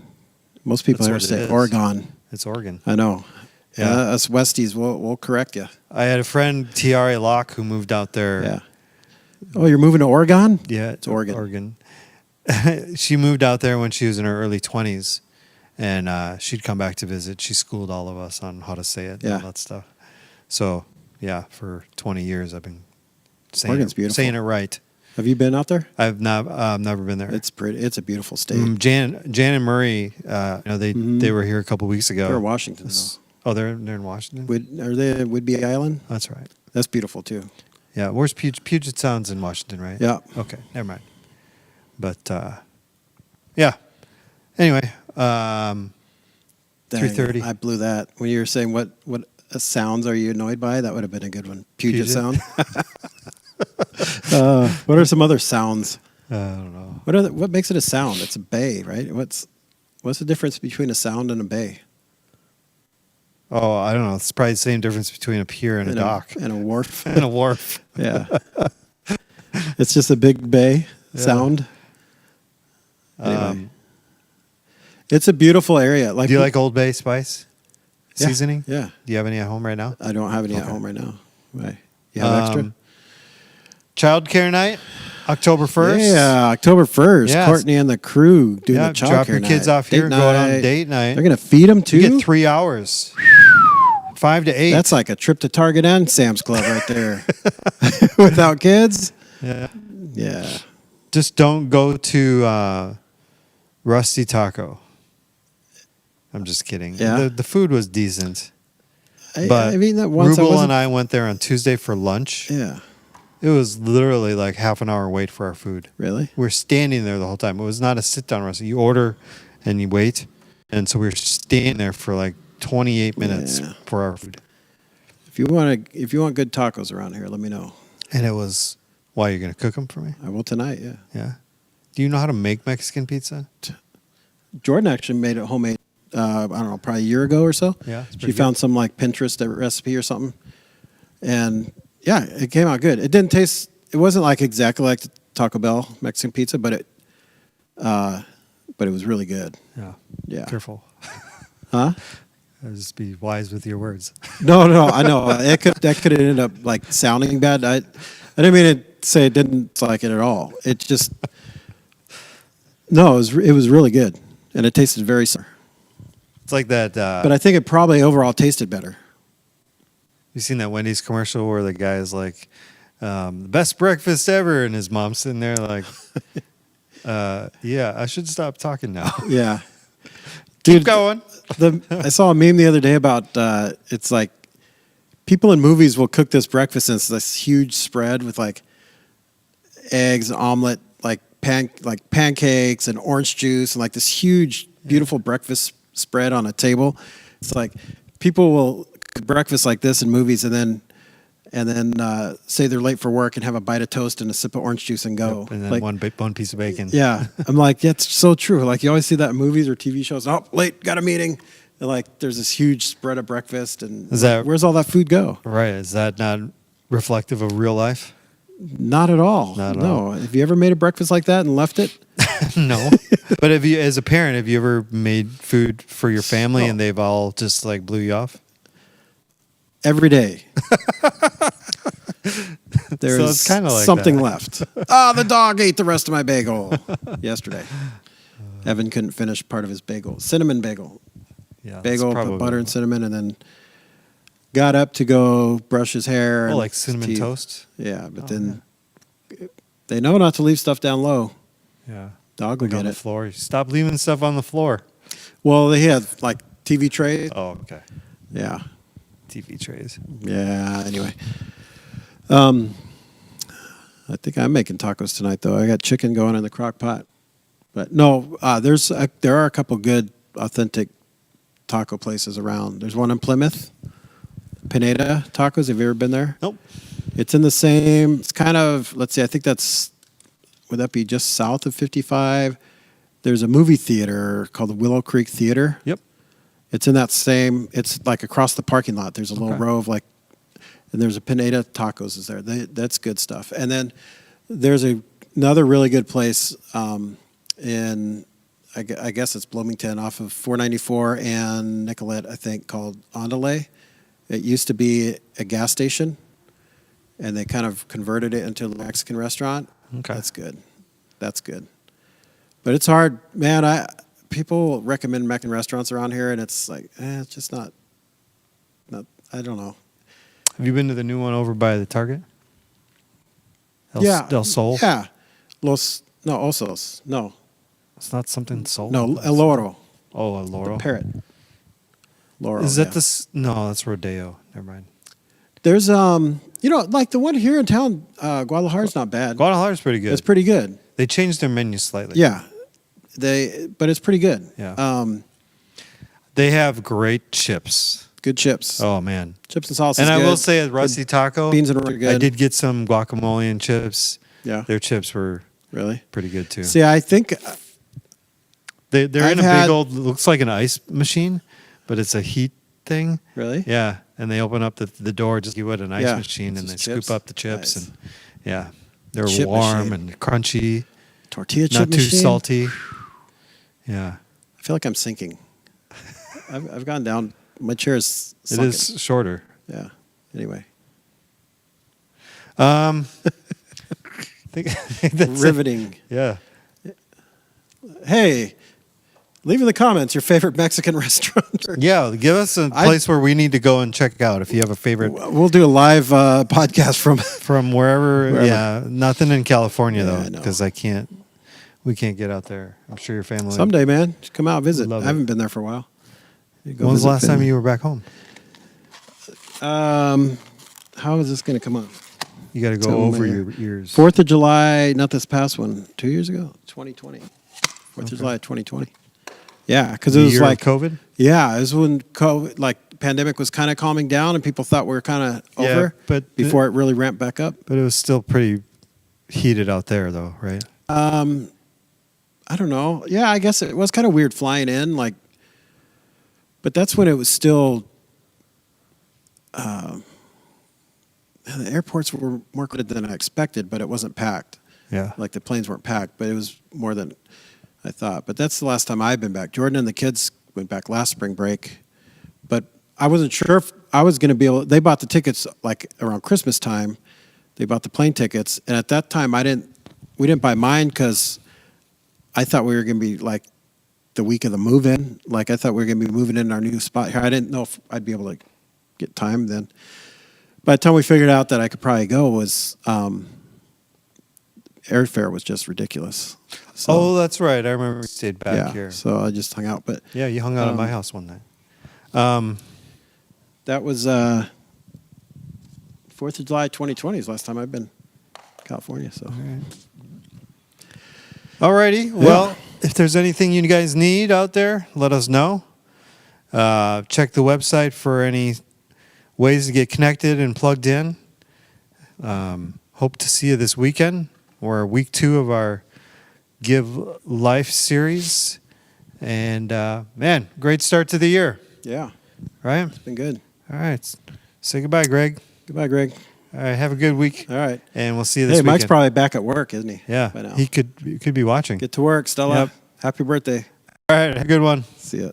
Most people That's here what it say is. Oregon. It's Oregon. I know. Yeah. Us Westies, we'll correct you. I had a friend, T.R.A. Locke, who moved out there. Yeah. Oh, you're moving to Oregon? Yeah, It's Oregon. Oregon. She moved out there when she was in her early 20s, and she'd come back to visit. She schooled all of us on how to say it and all that stuff. So, yeah, for 20 years I've been Oregon's beautiful. saying it right. Have you been out there? I've never been there. It's pretty. It's a beautiful state. Jan and Murray, they were here a couple weeks ago. They're in Washington, though. Oh, they're in Washington? Are they at Whidbey Island? That's right. That's beautiful, too. Yeah, where's Puget Sound's in Washington, right? Yeah. Okay, never mind. But, yeah. Anyway, Dang, 3:30. I blew that. When you were saying what sounds are you annoyed by, that would have been a good one. Puget Sound. What are some other sounds? I don't know. What makes it a sound? It's a bay, right? What's the difference between a sound and a bay? Oh, I don't know. It's probably the same difference between a pier and a dock. And a wharf. And a wharf. Yeah. It's just a big bay sound. Anyway. It's a beautiful area. Do you like Old Bay spice seasoning? Yeah. Do you have any at home right now? I don't have any at home right now. Why? You have extra? Child care night, October 1st. Yeah, October 1st. Yeah. Courtney and the crew doing the child drop care your kids night. off here and going on date night. They're going to feed them, too? You get 3 hours. 5 to 8. That's like a trip to Target and Sam's Club right there. Without kids? Yeah. Yeah. Just don't go to Rusty Taco. I'm just kidding. Yeah. The food was decent. I mean, that once Rubel and I went there on Tuesday for lunch. Yeah. It was literally like half an hour wait for our food. Really? We were standing there the whole time. It was not a sit-down restaurant. You order and you wait. And so we were standing there for like 28 minutes for our food. If you want good tacos around here, let me know. And it was, why, you're going to cook them for me? I will tonight, yeah. Yeah. Do you know how to make Mexican pizza? Jordan actually made it homemade, I don't know, probably a year ago or so. Yeah. She found some like Pinterest recipe or something. And yeah, it came out good. It didn't taste, it wasn't like exactly like the Taco Bell Mexican pizza, but it was really good. Yeah. Yeah. Careful. Huh? Just be wise with your words. No, I know. That could have ended up like sounding bad. I didn't mean it say it didn't like it at all. It just no, it was really good, and it tasted very similar. It's like that. But I think it probably overall tasted better. You seen that Wendy's commercial where the guy is like, best breakfast ever, and his mom's sitting there like, yeah, I should stop talking now. Yeah, Keep going. I saw a meme the other day about it's like people in movies will cook this breakfast and it's this huge spread with like eggs, omelet, like pancakes and orange juice and like this huge beautiful breakfast spread on a table. It's like people will cook breakfast like this in movies and then say they're late for work and have a bite of toast and a sip of orange juice and go. Yep, and then like, one piece of bacon. Yeah. I'm like, yeah, it's so true. Like you always see that in movies or TV shows. Oh, late, got a meeting. And like there's this huge spread of breakfast and where's all that food go? Right. Is that not reflective of real life? Not at all. Not at no. all. Have you ever made a breakfast like that and left it? No. But as a parent, have you ever made food for your family and they've all just like blew you off? Every day. There's So it's kinda like something that. left. Oh, the dog ate the rest of my bagel yesterday. Evan couldn't finish part of his bagel. Cinnamon bagel. Yeah. Bagel, put butter and cinnamon, and then got up to go brush his hair. Oh, and like his cinnamon teeth. toast? Yeah, but then they know not to leave stuff down low. Yeah. Dog will Like on get the it. floor. Stop leaving stuff on the floor. Well, they had like TV trays. Oh, okay. Yeah. TV trays. Yeah. Anyway, I think I'm making tacos tonight, though. I got chicken going in the crock pot. But no, there are a couple good, authentic taco places around. There's one in Plymouth, Pineda Tacos. Have you ever been there? Nope. It's in the same. It's kind of. Let's see. I think would that be just south of 55? There's a movie theater called the Willow Creek Theater. Yep. It's in that same. It's like across the parking lot. There's a little row of like, and there's a Pineda Tacos is there. That's good stuff. And then there's another really good place in, I guess it's Bloomington off of 494 and Nicollet, I think, called Andale. It used to be a gas station, and they kind of converted it into a Mexican restaurant. Okay. That's good. That's good. But it's hard, man. People recommend Mexican restaurants around here, and it's like, it's just not. I don't know. Have you been to the new one over by the Target? Yeah. Del Sol? Yeah. Osos. No. It's not something Sol? No, El Loro. Oh, a Laurel. The parrot. Laurel. Is that yeah. this? No, that's Rodeo. Never mind. There's, like the one here in town, Guadalajara's not bad. Guadalajara's pretty good. It's pretty good. They changed their menu slightly. Yeah. But it's pretty good. Yeah. They have great chips. Good chips. Oh, man. Chips and sauce And is I good. will say at Rusty Taco, Beans and rice are good. I did get some guacamole and chips. Yeah. Their chips were Really? pretty good, too. See, I think They're I've in a had- big old, looks like an ice machine, but it's a heat thing. Really? Yeah. And they open up the door, just give it an ice Yeah. machine, and Just they chips? scoop up the chips. Nice. And yeah, they're Chip warm machine. and crunchy, tortilla chip not too machine. salty. Yeah. I feel like I'm sinking. I've gone down. My chair is It sunken. is shorter. Yeah. Anyway. I think that's it. Riveting. Yeah. Hey, leave in the comments your favorite Mexican restaurant. Yeah. Give us a place where we need to go and check out if you have a favorite We'll do a live podcast from. from wherever. Yeah. Nothing in California, Yeah, though, I know. because we can't get out there. I'm sure your family. Someday, man. Just come out visit. Love I it. haven't been there for a while. You go When was the visit last time family. you were back home? How is this going to come up? You got to go Tell over me. your ears. 4th of July, not this past one, 2 years ago, 2020. 4th of July, 2020. Yeah, because it The was year of like COVID. Yeah, it was when COVID, like pandemic was kind of calming down, and people thought we were kind of Yeah, over. but before it really ramped back up. But it was still pretty heated out there, though, right? I don't know. Yeah, I guess it was kind of weird flying in, like. But that's when it was still. The airports were more crowded than I expected, but it wasn't packed. Yeah. Like the planes weren't packed, but it was more than I thought. But that's the last time I've been back. Jordan and the kids went back last spring break, but I wasn't sure if I was going to be able. They bought the tickets like around Christmas time. They bought the plane tickets, and at that time, we didn't buy mine because I thought we were going to be like the week of the move-in. Like I thought we were going to be moving in our new spot here. I didn't know if I'd be able to get time then. By the time we figured out that I could probably go, was airfare was just ridiculous. So, Oh, that's right. I remember we stayed back yeah, here. so I just hung out. But Yeah, you hung out at my house one night. that was 4th of July 2020 is the last time I've been to California. So Alrighty. Well, if there's anything you guys need out there, let us know. Check the website for any ways to get connected and plugged in. Hope to see you this weekend. We're week 2 of our Give Life series. And, man, great start to the year, yeah, right? it's been good. All right. Say goodbye, Greg. Goodbye, Greg. All right. Have a good week. All right. And we'll see you this Hey, weekend. Mike's probably back at work, isn't he? Yeah. By now. He could be watching. Get to work, Stella. Yep. Happy birthday. All right. Have a good one. See ya.